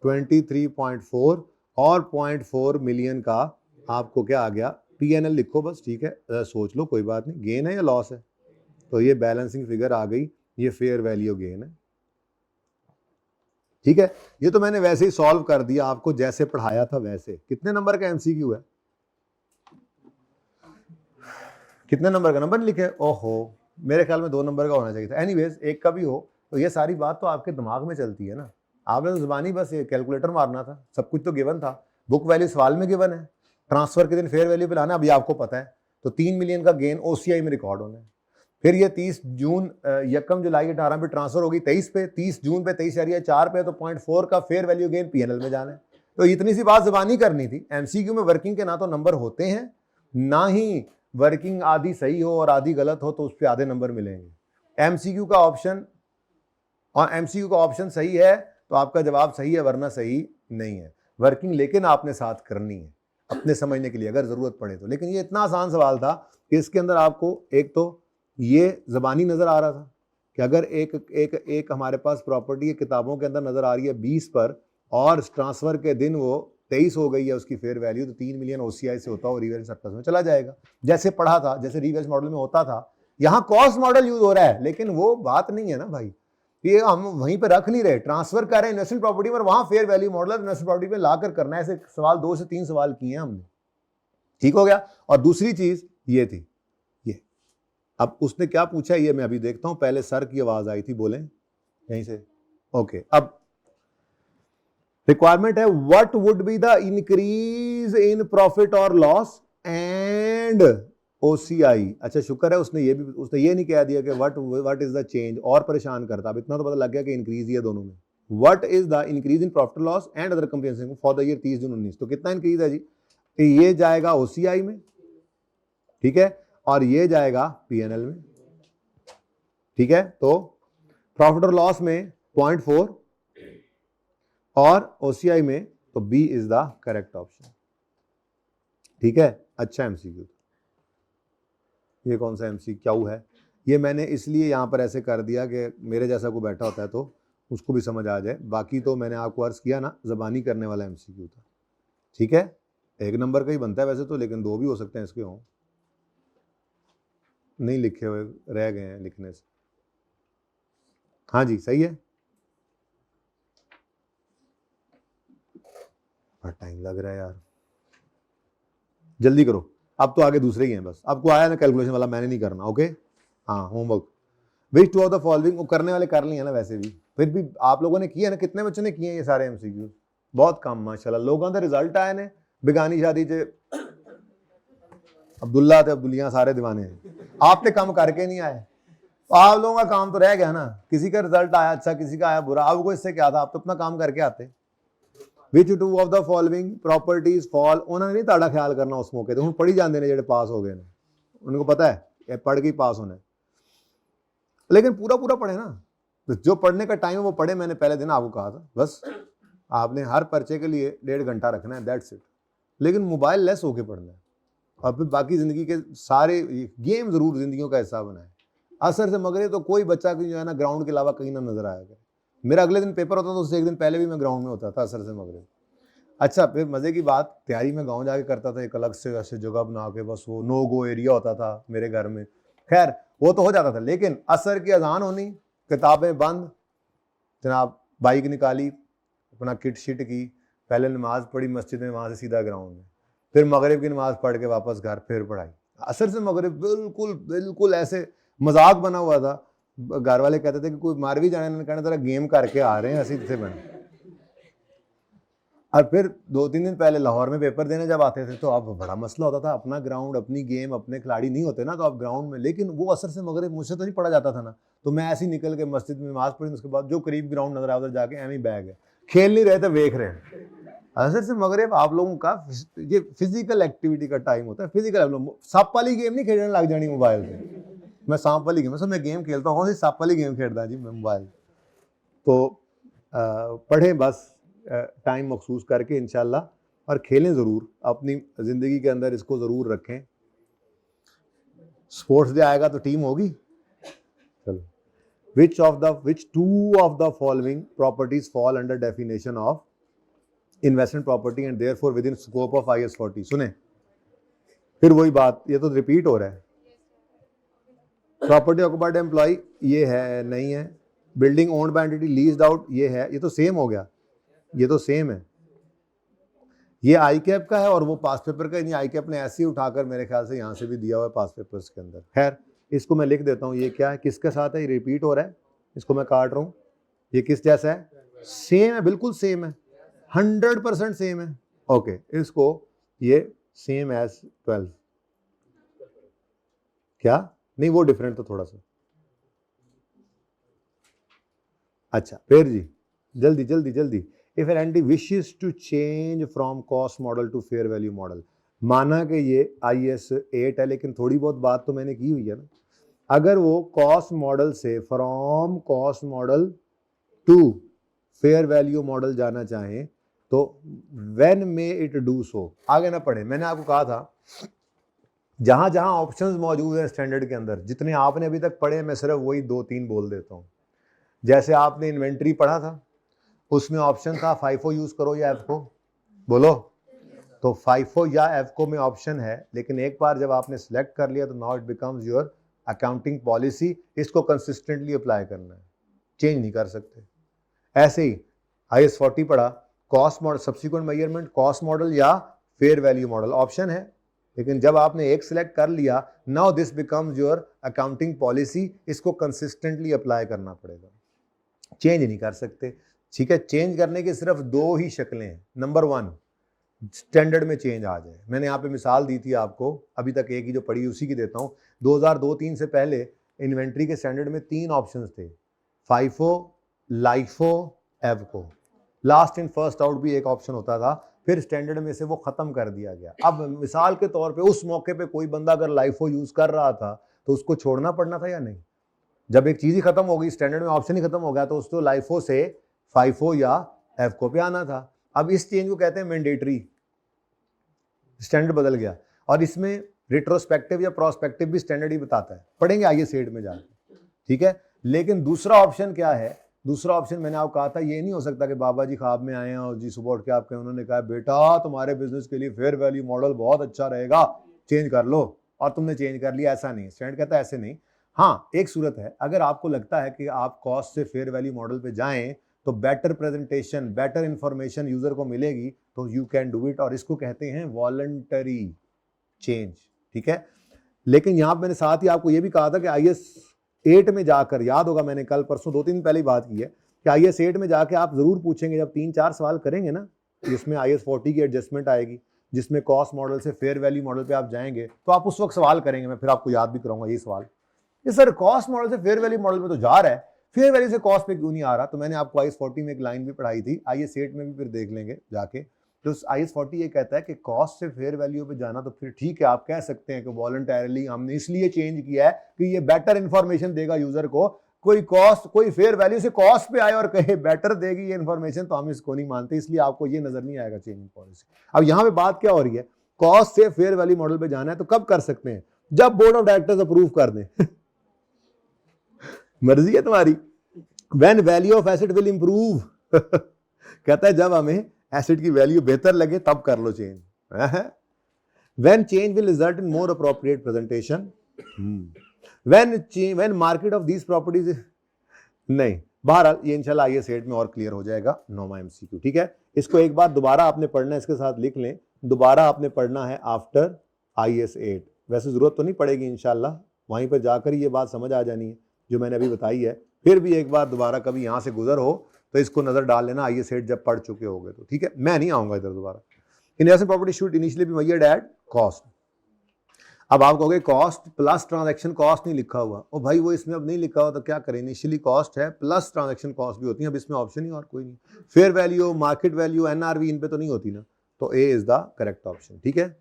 23.4 और 0.4 मिलियन का आपको क्या आ गया? पीएनएल लिखो बस, ठीक है, सोच लो, कोई बात नहीं। गेन है या लॉस है? तो ये बैलेंसिंग फिगर आ गई, ये फेयर वैल्यू गेन है। ठीक है, ये तो मैंने वैसे ही सॉल्व कर दिया आपको, जैसे पढ़ाया था वैसे। कितने नंबर का एमसीक्यू है? कितने नंबर का? नंबर लिखे? ओहो, मेरे ख्याल में 2 नंबर का होना चाहिए था। एनीवेज, एक का भी हो, तो ये सारी बात तो आपके दिमाग में चलती है ना, आपने तो जुबानी बस ये कैलकुलेटर मारना था, सब कुछ तो गिवन था। बुक वैल्यू सवाल में गिवन है, ट्रांसफर के दिन फेयर वैल्यू पे लाना, अभी आपको पता है। तो 3 मिलियन का गेन ओसीआई में रिकॉर्ड होना है। फिर ये 30 जून यकम जुलाई 18 पे ट्रांसफर होगी 23 पे, 30 जून पे 23.4 पे, तो 0.4 का फेयर वैल्यू गेन पीएनएल में जाना है। तो इतनी सी बात जुबानी करनी थी। एमसीक्यू में वर्किंग के ना तो नंबर होते हैं, ना ही वर्किंग आधी सही हो और आधी गलत हो तो उस पर आधे नंबर मिलेंगे। एमसीक्यू का ऑप्शन, और एमसीक्यू का ऑप्शन सही है तो आपका जवाब सही है, वरना सही नहीं है। वर्किंग लेकिन आपने साथ करनी है अपने समझने के लिए, अगर जरूरत पड़े तो। लेकिन ये इतना आसान सवाल था कि इसके अंदर आपको एक तो ये जबानी नजर आ रहा था कि अगर एक हमारे पास प्रॉपर्टी किताबों के अंदर नजर आ रही है 20 पर, और ट्रांसफर के दिन वो 23 हो गई है उसकी फेयर वैल्यू, तो 3 मिलियन ओसीआई से होता है और रिवेल्यूएशन सरप्लस में चला जाएगा, जैसे पढ़ा था, जैसे रिवेल्यूएशन मॉडल में होता था। यहाँ कॉस्ट मॉडल यूज हो रहा है, लेकिन वो बात नहीं है ना भाई, ये हम वहीं पे रख नहीं रहे, ट्रांसफर कर रहे हैं इन्वेस्टमेंट प्रॉपर्टी पर, वहां fair value model investment property पे लाकर करना है। ऐसे सवाल 2 से 3 सवाल किए हैं हमने। ठीक हो गया। और दूसरी चीज ये थी, ये अब उसने क्या पूछा ये मैं अभी देखता हूं, पहले सर की आवाज आई थी, बोलें यहीं से। ओके, अब रिक्वायरमेंट है what would be the increase in profit और लॉस एंड ओसीआई। अच्छा शुक्र है उसने ये नहीं कह दिया कि व्हाट इज द चेंज, और परेशान करता। अब इतना तो पता लग गया कि इंक्रीज ही है दोनों में। What is the increase in profit loss and other comprehensive for the year 30 June 19। तो कितना इंक्रीज है जी, कि ये जाएगा ओसीआई में, ठीक है, और ये जाएगा पीएनएल में, ठीक है। तो प्रॉफिट और लॉस में 0.4 और ओसीआई में, तो B is the correct option, ठीक है। अच्छा एमसीक्यू, ये कौन सा एमसीक्यू है, ये मैंने इसलिए यहां पर ऐसे कर दिया कि मेरे जैसा कोई बैठा होता है तो उसको भी समझ आ जाए। बाकी तो मैंने आपको अर्ज किया ना, जबानी करने वाला एमसीक्यू था, ठीक है। 1 नंबर का ही बनता है वैसे तो, लेकिन 2 भी हो सकते हैं इसके, हों नहीं लिखे हुए रह गए हैं लिखने से। हाँ जी सही है, बड़ा टाइम लग रहा है यार, जल्दी करो। अब तो आगे दूसरे ही हैं बस, आपको आया ना कैलकुलेशन वाला, मैंने नहीं करना, ओके। हाँ homework, which two of the following, करने वाले कर लिए ना वैसे भी, फिर भी आप लोगों ने किया ना, कितने बच्चों ने किए ये सारे एमसीक्यू, बहुत कम माशाल्लाह। लोगों का रिजल्ट आए ने बेगानी शादी च अब्दुल्ला ते अब्दुल्लियां सारे दीवाने हैं, आप तो कम करके नहीं आए, आप लोगों का काम तो रह गया ना, किसी का रिजल्ट आया अच्छा किसी का आया बुरा, आपको इससे क्या था, आप तो अपना काम करके आते। Which two of the following properties fall, उन्होंने नहीं ताड़ा ख्याल करना उस मौके तो, पढ़ी जाते हैं जो पास हो गए ने, उनको पता है पढ़ के पास होना है, लेकिन पूरा पूरा पढ़े ना, तो जो पढ़ने का टाइम है वो पढ़े। मैंने पहले दिन आपको कहा था, बस आपने हर पर्चे के लिए 1.5 घंटा रखना है, दैट्स इट, लेकिन मोबाइल लेस होके पढ़ना है। और फिर बाकी ज़िंदगी के सारे गेम ज़रूर ज़िंदगियों का हिस्सा बनाए। असर से मगरब तो कोई बच्चा जो है ना ग्राउंड के अलावा कहीं ना नजर आएगा। मेरा अगले दिन पेपर होता था तो उससे 1 दिन पहले भी मैं ग्राउंड में होता था असर से मगरब। अच्छा फिर मज़े की बात, तैयारी में गाँव जाके करता था, एक अलग से ऐसे जगह बना के, बस वो नो गो एरिया होता था मेरे घर में, खैर वो तो हो जाता था। लेकिन असर की अजान होनी, किताबें बंद, जनाब बाइक निकाली, अपना किट शिट की, पहले नमाज पढ़ी मस्जिद में, वहाँ से सीधा ग्राउंड में, फिर मगरिब की नमाज पढ़ के वापस घर, फिर पढ़ाई। असर से मगरिब बिल्कुल बिल्कुल ऐसे मजाक बना हुआ था। घर वाले कहते थे कि कोई मार भी जाने, कहना तेरा गेम करके आ रहे हैं ऐसे से बने। और फिर 2-3 दिन पहले लाहौर में पेपर देने जब आते थे तो अब बड़ा मसला होता था, अपना ग्राउंड अपनी गेम अपने खिलाड़ी नहीं होते ना, तो आप ग्राउंड में, लेकिन वो असर से मगरिब मुझसे तो नहीं पढ़ा जाता था ना, तो मैं ऐसे ही निकल के मस्जिद में नमाज पढ़ी, उसके बाद जो करीब ग्राउंड नजर आया उधर जाके एम ही बैग है, खेल नहीं रहे थे वेख रहे हैं। असर से मगरिब आप लोगों का ये फिजिकल एक्टिविटी का टाइम होता है, फिजिकल। सांप वाली गेम नहीं खेलने लग जानी मोबाइल से, मैं सांप वाली गेम, मैं गेम खेलता हूँ, सांप वाली गेम खेलता जी मैं मोबाइल। तो पढ़ें बस टाइम मखसूस करके इंशाल्लाह, और खेलें ज़रूर, अपनी ज़िंदगी के अंदर इसको ज़रूर रखें। स्पोर्ट्स डे आएगा तो टीम होगी। चलो, which two of the following properties fall under definition of investment property and therefore within scope of IAS 40। सुने फिर वही बात, ये तो रिपीट हो रहा है। प्रॉपर्टी ऑक्युपाइड एम्प्लॉय ये है नहीं है, building owned by entity leased out ये है, ये तो सेम हो गया, ये तो सेम है। ये आई कैप का है और वो पास पेपर का नहीं, आई कैप ने ऐसे ही उठाकर मेरे ख्याल से यहाँ से भी दिया हुआ है पास पेपर्स के अंदर। खैर इसको मैं लिख देता हूँ, ये क्या है, किसके साथ है, ये रिपीट हो रहा है, इसको मैं काट रहा हूँ। ये किस जैसा है, सेम है, बिल्कुल सेम है, 100% सेम है। ओके, इसको ये सेम एज 12, क्या नहीं वो डिफरेंट तो थोड़ा सा। अच्छा फिर जी जल्दी जल्दी जल्दी, if an entity wishes to change from cost model to fair value model, माना कि ये IAS 8 है, लेकिन थोड़ी बहुत बात तो मैंने की हुई है ना। अगर वो कॉस्ट मॉडल से from cost model to fair value model जाना चाहें तो when may it do so, आगे ना पढ़े। मैंने आपको कहा था जहां जहां ऑप्शंस मौजूद हैं स्टैंडर्ड के अंदर, जितने आपने अभी तक पढ़े, मैं सिर्फ वही 2-3 बोल देता हूं। जैसे आपने इन्वेंट्री पढ़ा था, उसमें ऑप्शन था FIFO यूज करो या एफको, बोलो तो FIFO या एफको में ऑप्शन है, लेकिन एक बार जब आपने सिलेक्ट कर लिया तो now it becomes your accounting policy, इसको कंसिस्टेंटली अप्लाई करना है, चेंज नहीं कर सकते। ऐसे ही IAS 40 पढ़ा, cost model subsequent measurement, cost model या फेयर वैल्यू मॉडल, ऑप्शन है, लेकिन जब आपने एक सिलेक्ट कर लिया, now this becomes your accounting policy, इसको कंसिस्टेंटली अप्लाई करना पड़ेगा, चेंज नहीं कर सकते। ठीक है, चेंज करने की सिर्फ दो ही शक्लें हैं। नंबर 1, स्टैंडर्ड में चेंज आ जाए। मैंने यहाँ पे मिसाल दी थी आपको, अभी तक एक ही जो पड़ी उसी की देता हूँ। 2002-03 से पहले इन्वेंट्री के स्टैंडर्ड में 3 ऑप्शंस थे, FIFO, LIFO, AVCO. Last in first out भी एक ऑप्शन होता था, फिर स्टैंडर्ड में से वो खत्म कर दिया गया। अब मिसाल के तौर पे उस मौके पे कोई बंदा अगर लाइफो यूज कर रहा था तो उसको छोड़ना पड़ना था या नहीं? जब एक चीज ही खत्म हो गई, स्टैंडर्ड में ऑप्शन ही खत्म हो गया, तो उसको लाइफो से फाइफो या एवको पे आना था। अब इस चेंज को कहते हैं मैंडेटरी, स्टैंडर्ड बदल गया। और इसमें रिट्रोस्पेक्टिव या प्रोस्पेक्टिव भी स्टैंडर्ड ही बताता है, पढ़ेंगे आइए सेट में जाके, ठीक है। लेकिन दूसरा ऑप्शन क्या है? दूसरा ऑप्शन मैंने आपको कहा था, ये नहीं हो सकता कि बाबा जी ख्वाब में आए हैं और जी सुबह उठ के आपके उन्होंने कहा बेटा तुम्हारे बिजनेस के लिए फेयर वैल्यू मॉडल बहुत अच्छा रहेगा, चेंज कर लो, और तुमने चेंज कर लिया। ऐसा नहीं, स्टैंडर्ड कहता है ऐसे नहीं। हाँ, एक सूरत है, अगर आपको लगता है कि आप कॉस्ट से फेयर वैल्यू मॉडल पे जाएं तो better presentation, better information user को मिलेगी, तो यू कैन डू इट, और इसको कहते हैं वॉलंटरी चेंज, ठीक है। लेकिन यहां पर मैंने साथ ही आपको यह भी कहा था कि IAS 8 में जाकर, याद होगा मैंने कल परसों 2-3 दिन पहले ही बात की है कि IAS 8 में जाके आप जरूर पूछेंगे, जब 3-4 सवाल करेंगे ना, जिसमें IAS 40 की एडजस्टमेंट आएगी, जिसमें कॉस्ट मॉडल से फेयर वैल्यू मॉडल पे आप जाएंगे, तो आप उस वक्त सवाल करेंगे, मैं फिर आपको याद भी कराऊंगा ये सवाल, ये सर कॉस्ट मॉडल से फेयर वैल्यू मॉडल में तो जा रहा है, फेयर वैल्यू से कॉस्ट पे क्यों नहीं आ रहा? तो मैंने आपको IAS 40 में एक लाइन भी पढ़ाई थी, IAS 8 में भी फिर देख लेंगे जाके। तो IAS 40 ये कहता है कि कॉस्ट से फेयर वैल्यू पे जाना, तो फिर ठीक है, आप कह सकते हैं कि वॉलंटरली हमने इसलिए चेंज किया है कि ये बेटर इंफॉर्मेशन देगा यूजर को। कोई कॉस्ट, कोई फेयर वैल्यू से कॉस्ट पे आए और कहे बेटर देगी ये इंफॉर्मेशन, तो हम इसको नहीं मानते, इसलिए आपको ये नजर नहीं आएगा चेंज इन पॉलिसी। अब यहाँ पे बात क्या हो रही है? कॉस्ट से फेयर वैल्यू मॉडल पे जाना है तो कब कर सकते हैं? जब बोर्ड ऑफ डायरेक्टर्स अप्रूव कर दें। मर्जी है तुम्हारी। When value of asset will improve, कहता है जब हमें एसेट की वैल्यू बेहतर लगे तब कर लो change. When change will result in more appropriate presentation, when market of these properties, नहीं, बहरहाल ये इंशाल्लाह IAS 8 में और क्लियर हो जाएगा, नोमा MCQ, ठीक है। इसको एक बार दोबारा आपने पढ़ना है, इसके साथ लिख लें, दोबारा आपने पढ़ना है आफ्टर IAS 8। वैसे जरूरत तो नहीं पड़ेगी इंशाल्लाह, वहीं पर जाकर ये बात समझ आ जानी है जो मैंने अभी बताई है। फिर भी एक बार दोबारा कभी यहां से गुजर हो तो इसको नजर डाल लेना IAS 8 जब पढ़ चुके होगे तो, ठीक है। मैं नहीं आऊंगा इधर दोबारा। Investment property should initially be measured at cost. अब आप कहोगे कॉस्ट प्लस ट्रांजैक्शन कॉस्ट नहीं लिखा हुआ, ओ भाई वो इसमें अब नहीं लिखा हुआ तो क्या करें? इनिशियली कॉस्ट है प्लस ट्रांजैक्शन कॉस्ट भी होती है, अब इसमें ऑप्शन ही और कोई नहीं। Fair value, market value, NRV इन पे तो नहीं होती ना, तो A is the correct option, ठीक है।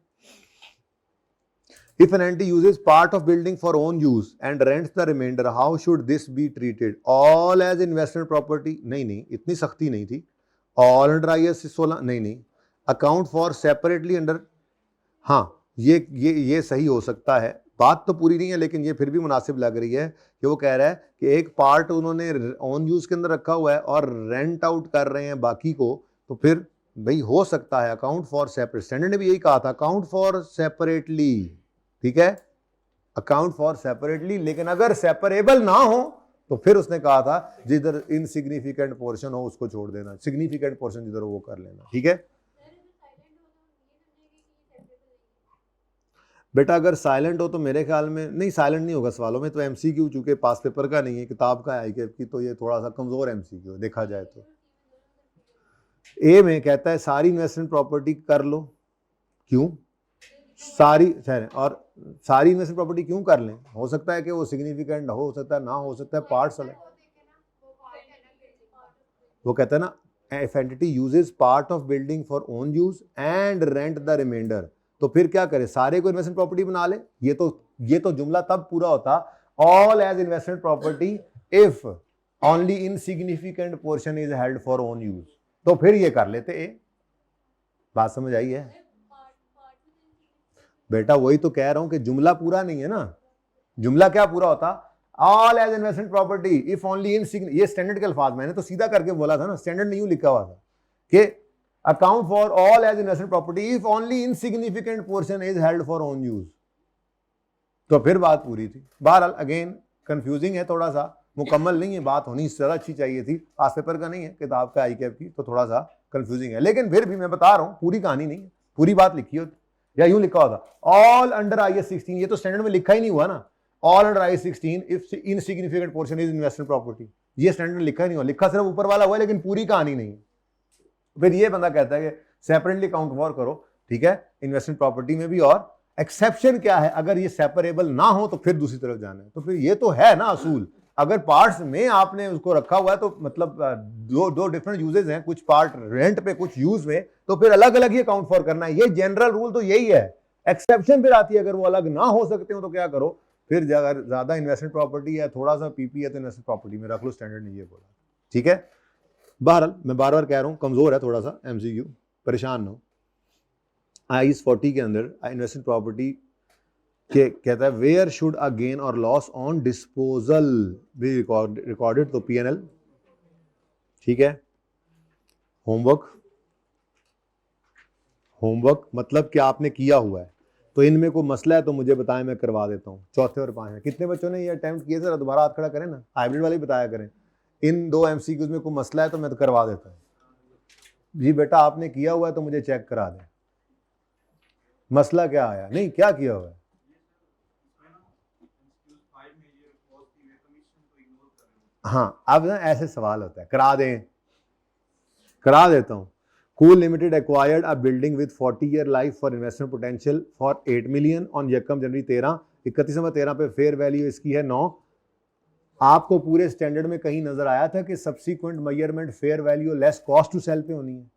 If an entity uses part of building for own use and rents the remainder, how should this be treated? All as investment property? नहीं, इतनी सख्ती नहीं थी। All under IAS 16? नहीं, account for separately under, हाँ ये सही हो सकता है, बात तो पूरी नहीं है लेकिन ये फिर भी मुनासिब लग रही है कि वो कह रहा है कि एक पार्ट उन्होंने ऑन यूज के अंदर रखा हुआ है और रेंट आउट कर रहे हैं बाकी को, तो फिर भाई हो सकता है अकाउंट फॉर सेपरेट। स्टैंडर्ड ने भी यही कहा था, अकाउंट फॉर सेपरेटली, ठीक है, अकाउंट फॉर सेपरेटली। लेकिन अगर सेपरेबल ना हो तो फिर उसने कहा था जिधर इनसिग्निफिकेंट पोर्शन हो उसको छोड़ देना, सिग्निफिकेंट पोर्शन जिधर हो वो कर लेना, ठीक है। बेटा अगर साइलेंट हो तो मेरे ख्याल में नहीं, साइलेंट नहीं होगा सवालों में, तो MCQ चूंकि पास पेपर का नहीं है, किताब का है ICAP की, तो ये थोड़ा सा कमजोर MCQ देखा जाए तो। A में कहता है सारी इन्वेस्टमेंट प्रॉपर्टी कर लो, क्यों? सारी, और सारी इन्वेस्टमेंट प्रॉपर्टी क्यों कर लें? हो सकता है कि वो सिग्निफिकेंट हो सकता है, ना हो सकता है, पार्ट्स अलग। वो कहता है ना, if entity uses part of building for own use and rent the remainder, तो फिर क्या करे? सारे को इन्वेस्टमेंट प्रॉपर्टी बना ले। ये तो जुमला तब पूरा होता, all as investment property if only insignificant portion is held for own use, तो फिर ये कर लेते। बात समझ आई है बेटा? वही तो कह रहा हूं कि जुमला पूरा नहीं है ना। जुमला क्या पूरा होता? All as investment property if only in, ये स्टैंडर्ड के अल्फाज, मैंने तो सीधा करके बोला था ना, स्टैंडर्ड नहीं लिखा हुआ था कि account for all as investment property if only insignificant portion is held for own use, तो फिर बात पूरी थी। बहरहाल अगेन कंफ्यूजिंग है थोड़ा सा, मुकम्मल नहीं है, बात होनी इससे ज्यादा अच्छी चाहिए थी। पास पेपर का नहीं है, किताब का ICAP की, तो थोड़ा सा कंफ्यूजिंग है, लेकिन फिर भी मैं बता रहा हूं पूरी कहानी नहीं है, पूरी बात लिखी होती। या यूं लिखा होता ऑल अंडर IAS 16, ये तो स्टैंडर्ड में लिखा ही नहीं हुआ ना, all under IAS 16 if insignificant portion is investment property, ये स्टैंडर्ड में लिखा ही नहीं हुआ, लिखा सिर्फ ऊपर वाला हुआ है लेकिन पूरी कहानी नहीं है। फिर ये बंदा कहता है कि सेपरेटली अकाउंट फॉर करो, ठीक है, इन्वेस्टमेंट प्रॉपर्टी में भी, और एक्सेप्शन क्या है, अगर ये सेपरेबल ना हो तो फिर दूसरी तरफ जाना है। तो फिर ये तो है ना असूल, अगर पार्ट्स में आपने उसको रखा हुआ है तो मतलब दो डिफरेंट यूजेस हैं, कुछ पार्ट रेंट पे कुछ यूज में, तो फिर अलग अलग ही अकाउंट फॉर करना है। ये जनरल रूल तो यही है। एक्सेप्शन फिर आती है, अगर वो अलग ना हो सकते हो तो क्या करो, फिर अगर ज्यादा इन्वेस्टमेंट प्रॉपर्टी है, थोड़ा सा पीपी है, तो इन्वेस्टमेंट प्रॉपर्टी में रख लो, स्टैंडर्ड ने ये बोला, ठीक है। बहरहाल मैं बार बार कह रहा हूं, कमजोर है थोड़ा सा MCQ, परेशान ना हो। IAS 40 के अंदर इन्वेस्टमेंट प्रॉपर्टी के कहता है वेयर शुड अ गेन और loss on disposal be recorded, तो PNL, ठीक है। होमवर्क मतलब कि आपने किया हुआ है, तो इनमें कोई मसला है तो मुझे बताएं, मैं करवा देता हूँ। चौथे और पांचवें कितने बच्चों ने ये अटेम्प्ट किए, जरा दोबारा हाथ खड़ा करें ना, हाइब्रिड वाले बताया करें। इन 2 MCQs में कोई मसला है तो मैं तो करवा देता हूँ। जी बेटा आपने किया हुआ है तो मुझे चेक करा दें, मसला क्या आया, नहीं क्या किया हुआ है। हाँ अब ना ऐसे सवाल होता है, करा दें, करा देता हूं। Cool limited acquired a building with 40-year life for investment potential for 8 million on यकम जनवरी 13, 31/13 पे फेयर वैल्यू इसकी है 9। आपको पूरे स्टैंडर्ड में कहीं नजर आया था कि subsequent measurement fair value less cost to sale पे होनी है?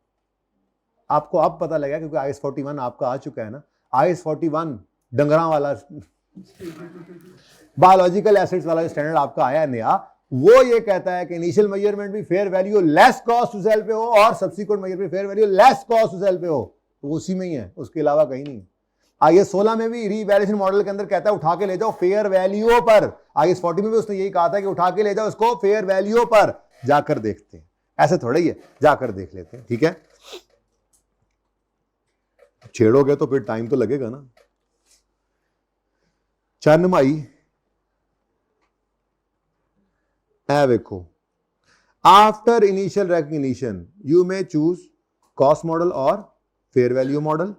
आपको अब पता लगा क्योंकि IAS 41 आपका आ चुका है ना। IAS 41 डंगरा वाला बायोलॉजिकल एसेट्स वाला स्टैंडर्ड आपका आया है नया, वो ये कहता है कि इनिशियल मेजरमेंट भी fair value less cost to sale पे हो और subsequent measurement fair value less cost to sale पे हो, तो उसी में ही है, उसके अलावा कहीं नहीं। IAS 16 में भी रीवैल्यूएशन मॉडल के अंदर कहता है उठा के ले जाओ फेयर वैल्यू पर, IAS 40 में भी उसने यही कहा था कि उठा के ले जाओ उसको फेयर वैल्यू पर, जाकर देखते हैं, ऐसे थोड़ा ही है, जाकर देख लेते हैं, ठीक है। छेड़ोगे तो फिर टाइम तो लगेगा ना। चन्नमाई देखो, after initial recognition you may choose cost model और फेयर वैल्यू मॉडल,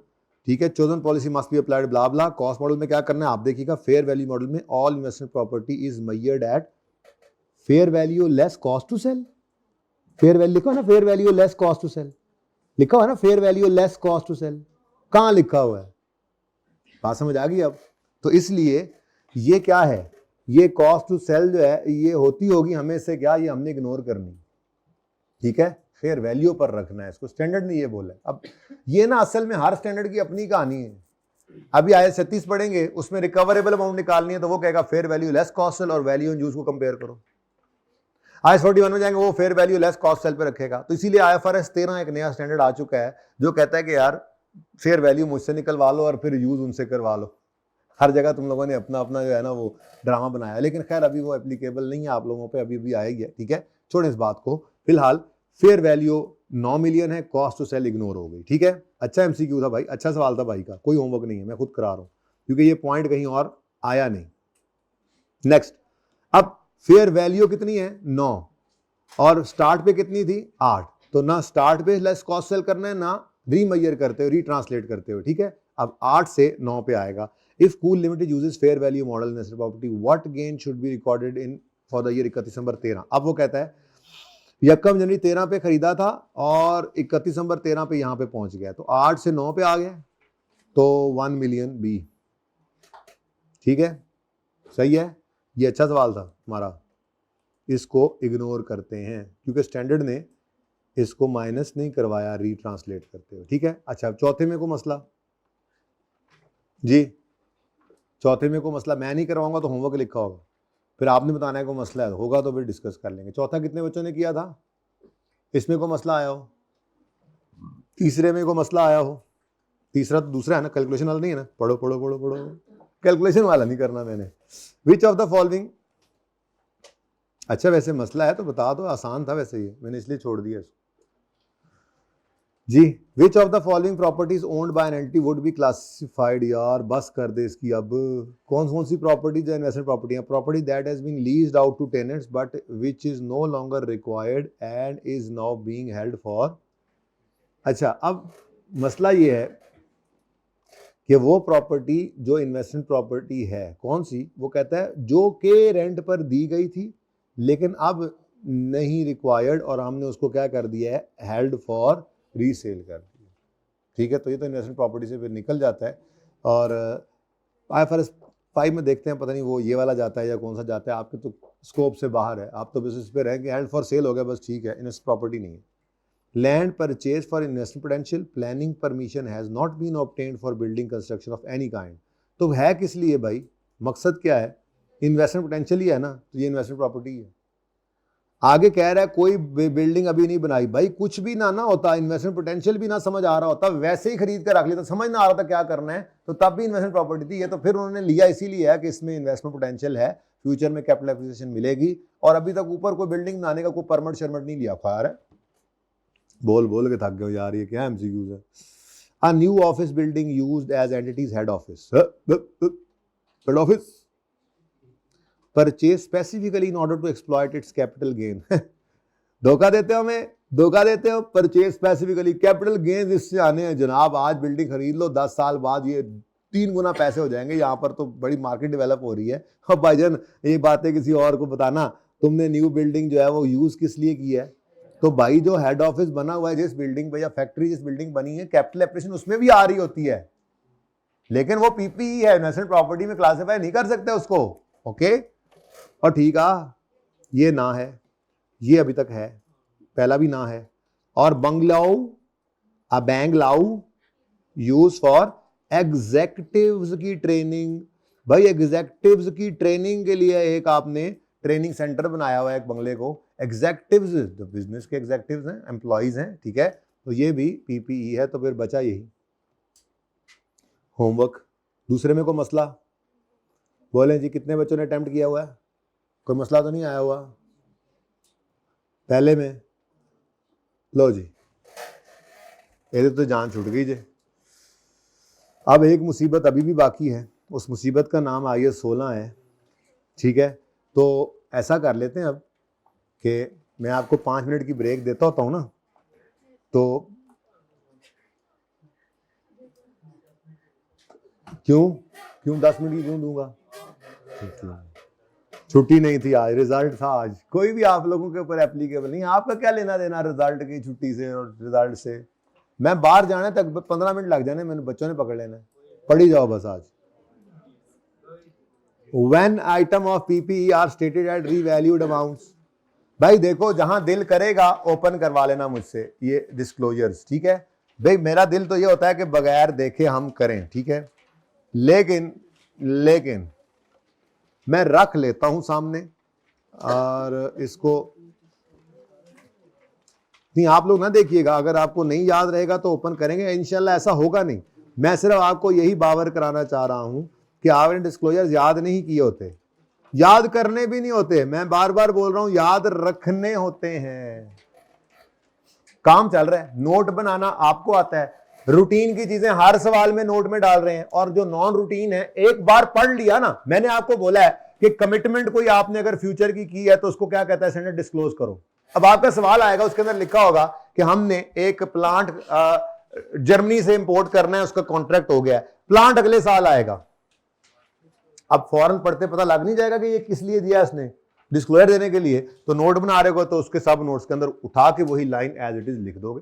ठीक है। Chosen policy must be applied blah blah. Cost model में क्या करना है आप देखिएगा, फेयर वैल्यू मॉडल में all investment property is measured at fair value less cost to sale. Fair value लिखा है ना, fair value less cost to sale लिखा हुआ है ना, fair value less cost to cell कहां लिखा हुआ है, बात समझ आ गई अब। तो इसलिए ये क्या है, ये कॉस्ट टू सेल जो है ये होती होगी हमें से क्या, ये हमने इग्नोर करनी, ठीक है, फेयर वैल्यू पर रखना है इसको, स्टैंडर्ड ने ये बोला है। अब ये ना असल में हर स्टैंडर्ड की अपनी कहानी है। अभी IAS 36 पढ़ेंगे, उसमें रिकवरेबल अमाउंट निकालनी है तो वो कहेगा fair value less cost sale और वैल्यू इन यूज को कंपेयर करो। IAS 41 में जाएंगे वो fair value less cost sale पे रखेगा। तो इसीलिए IFRS 13 एक नया स्टैंडर्ड आ चुका है जो कहता है कि यार फेयर वैल्यू मुझसे निकलवा लो और फिर यूज उनसे करवा लो। हर जगह तुम लोगों ने अपना अपना जो है ना वो ड्रामा बनाया, लेकिन खैर अभी वो एप्लीकेबल नहीं है आप लोगों पे, अभी भी आएगी है, ठीक है, छोड़े इस बात को। फिलहाल फेयर वैल्यू 9 मिलियन है, कॉस्ट टू सेल इग्नोर हो गई, ठीक है। अच्छा MCQ था भाई, अच्छा सवाल था भाई का, कोई होमवर्क नहीं है, मैं खुद करा रहा हूं क्योंकि ये पॉइंट कहीं और आया नहीं। नेक्स्ट, अब फेयर वैल्यू कितनी है 9 और स्टार्ट पे कितनी थी 8, तो ना स्टार्ट पे लेस कॉस्ट सेल करना है ना रीमेजर करते हो, रीट्रांसलेट करते हो, ठीक है। अब 8 से 9 पे आएगा। If Cool Limited uses fair value model in asset property, what gain should be recorded in for the year 31 दिसंबर 13? अब वो कहता है यकम जनवरी 13 पे खरीदा था और 31 दिसंबर 13 पे यहां पे पहुंच गया, तो 8 से 9 पे आ गया तो 1 मिलियन बी, ठीक है, सही है। ये अच्छा सवाल था हमारा, इसको इग्नोर करते हैं क्योंकि स्टैंडर्ड ने इसको माइनस नहीं करवाया रीट्रांसलेट करते हुए, ठीक है। अच्छा चौथे में को मसला जी, चौथे में को मसला मैं नहीं करवाऊंगा तो होमवर्क लिखा होगा, फिर आपने बताना है को मसला होगा तो फिर डिस्कस कर लेंगे। चौथा कितने बच्चों ने किया था, इसमें को मसला आया हो, तीसरे में को मसला आया हो, तीसरा तो दूसरा है ना, कैलकुलेशन वाला नहीं है ना, पढ़ो पढ़ो पढ़ो पढ़ो, कैलकुलेशन वाला नहीं करना मैंने। विच ऑफ द फॉलोइंग, अच्छा वैसे मसला है तो बता दो, आसान था वैसे ये, मैंने इसलिए छोड़ दिया इसको जी। Which of the following properties owned by an entity would be classified, यार बस कर दे इसकी, अब कौन कौन सी प्रॉपर्टी जो इन्वेस्टमेंट प्रॉपर्टी है, property that has been leased out to tenants but which is no longer required and is now being held for. अच्छा अब मसला ये है कि वो प्रॉपर्टी जो इन्वेस्टमेंट प्रॉपर्टी है कौन सी, वो कहता है जो के रेंट पर दी गई थी लेकिन अब नहीं रिक्वायर्ड और हमने उसको क्या कर दिया है, हेल्ड फॉर रीसेल कर दिया। ठीक है, तो ये तो इन्वेस्टमेंट प्रॉपर्टी से फिर निकल जाता है। और IFRS 5 में देखते हैं, पता नहीं वो ये वाला जाता है या कौन सा जाता है, आपके तो स्कोप से बाहर है, आप तो बस इस पे रहें कि हेल्ड फॉर सेल हो गया बस, ठीक है, इन्वेस्ट प्रॉपर्टी नहीं है। Land purchase for investment potential, planning permission has not been obtained for building construction of any kind. तो है किस लिए भाई, मकसद क्या है, इन्वेस्टमेंट पोटेंशियल ही है ना, तो ये इन्वेस्टमेंट प्रॉपर्टी है। आगे कह रहा है कोई बिल्डिंग अभी नहीं बनाई, भाई कुछ भी ना होता, इन्वेस्टमेंट पोटेंशियल भी ना समझ आ रहा होता, वैसे ही खरीद कर रख लेता, समझ ना आ रहा था क्या करना है, तो तब भी इन्वेस्टमेंट प्रॉपर्टी थी। ये तो फिर उन्होंने लिया इसीलिए है कि इसमें इन्वेस्टमेंट पोटेंशियल है, फ्यूचर में कैपिटल एप्रिसिएशन मिलेगी, और अभी तक ऊपर कोई बिल्डिंग बनाने का कोई परमिट शर्मट नहीं लिया। खैर है, बोल बोल के थक गए यार, ये क्या MCQs है। A new office building used as entities head office, head office purchase specifically in order to exploit its capital gain. धोखा देते हो हमें, धोखा देते हो, परचेज स्पेसिफिकली कैपिटल गेन इससे आने हैं जनाब, आज बिल्डिंग खरीद लो 10 साल बाद ये 3 गुना पैसे हो जाएंगे, यहाँ पर तो बड़ी मार्केट डेवलप हो रही है। अब भाईजान ये बातें किसी और को बताना, तुमने न्यू बिल्डिंग जो है वो यूज किस लिए की है, तो भाई जो हेड ऑफिस बना हुआ है जिस बिल्डिंग पे या फैक्ट्री जिस बिल्डिंग बनी है, कैपिटल एप्रिसिएशन उसमें भी आ रही होती है, लेकिन वो PPE है, इन्वेस्टमेंट प्रॉपर्टी में क्लासिफाई नहीं कर सकते उसको। ओके, और ठीक है, ये ना है, ये अभी तक है, पहला भी ना है। और बंगलाउ, अ बैंगलाउ यूज फॉर एग्जेक्टिव्स की ट्रेनिंग। भाई एग्जेक्टिव्स की ट्रेनिंग के लिए एक आपने ट्रेनिंग सेंटर बनाया हुआ है एक बंगले को, एग्जेक्टिव्स जो बिजनेस के एग्जेक्टिव्स हैं, एम्प्लॉइज हैं, ठीक है, तो ये भी PPE है। तो फिर बचा यही होमवर्क। दूसरे में कोई मसला बोले जी, कितने बच्चों ने अटेम्प्ट किया हुआ है, कोई मसला तो नहीं आया हुआ पहले में? लो जी, ये तो जान छूट गई जी। अब एक मुसीबत अभी भी बाकी है, उस मुसीबत का नाम IAS 16 है। ठीक है, तो ऐसा कर लेते हैं अब कि मैं आपको 5 मिनट की ब्रेक देता होता हूँ ना, तो क्यों 10 मिनट की क्यों दूंगा, छुट्टी नहीं थी आज, रिजल्ट था आज, कोई भी आप लोगों के ऊपर एप्लीकेबल नहीं, आपका क्या लेना देना रिजल्ट की छुट्टी से और रिजल्ट से। मैं बाहर जाने तक 15 मिनट लग जाने, मैंने बच्चों ने पकड़ लेना, पढ़ी जाओ बस आज। When item of PPE are stated at revalued amounts, भाई देखो जहां दिल करेगा ओपन करवा लेना मुझसे ये डिस्क्लोजर्स, ठीक है भाई, मेरा दिल तो ये होता है कि बगैर देखे हम करें, ठीक है, लेकिन मैं रख लेता हूं सामने, और इसको नहीं आप लोग ना देखिएगा, अगर आपको नहीं याद रहेगा तो ओपन करेंगे, इंशाल्लाह ऐसा होगा नहीं। मैं सिर्फ आपको यही बावर कराना चाह रहा हूं कि आपने डिस्क्लोजर्स याद नहीं किए होते, याद करने भी नहीं होते, मैं बार बार बोल रहा हूं, याद रखने होते हैं। काम चल रहा है, नोट बनाना आपको आता है, रूटीन की चीजें हर सवाल में नोट में डाल रहे हैं, और जो नॉन रूटीन है एक बार पढ़ लिया ना, मैंने आपको बोला है कि कमिटमेंट कोई आपने अगर फ्यूचर की है तो उसको क्या कहता है, स्टैंडर्ड डिस्क्लोज करो। अब आपका सवाल आएगा, उसके अंदर लिखा होगा कि हमने एक प्लांट जर्मनी से इंपोर्ट करना है, उसका कॉन्ट्रैक्ट हो गया है, प्लांट अगले साल आएगा। अब फौरन पढ़ते पता लग नहीं जाएगा कि ये किस लिए दिया इसने, डिस्क्लोजर देने के लिए, तो नोट बना रहे हो तो उसके सब नोट्स के अंदर उठा के वही लाइन एज इट इज लिख दोगे,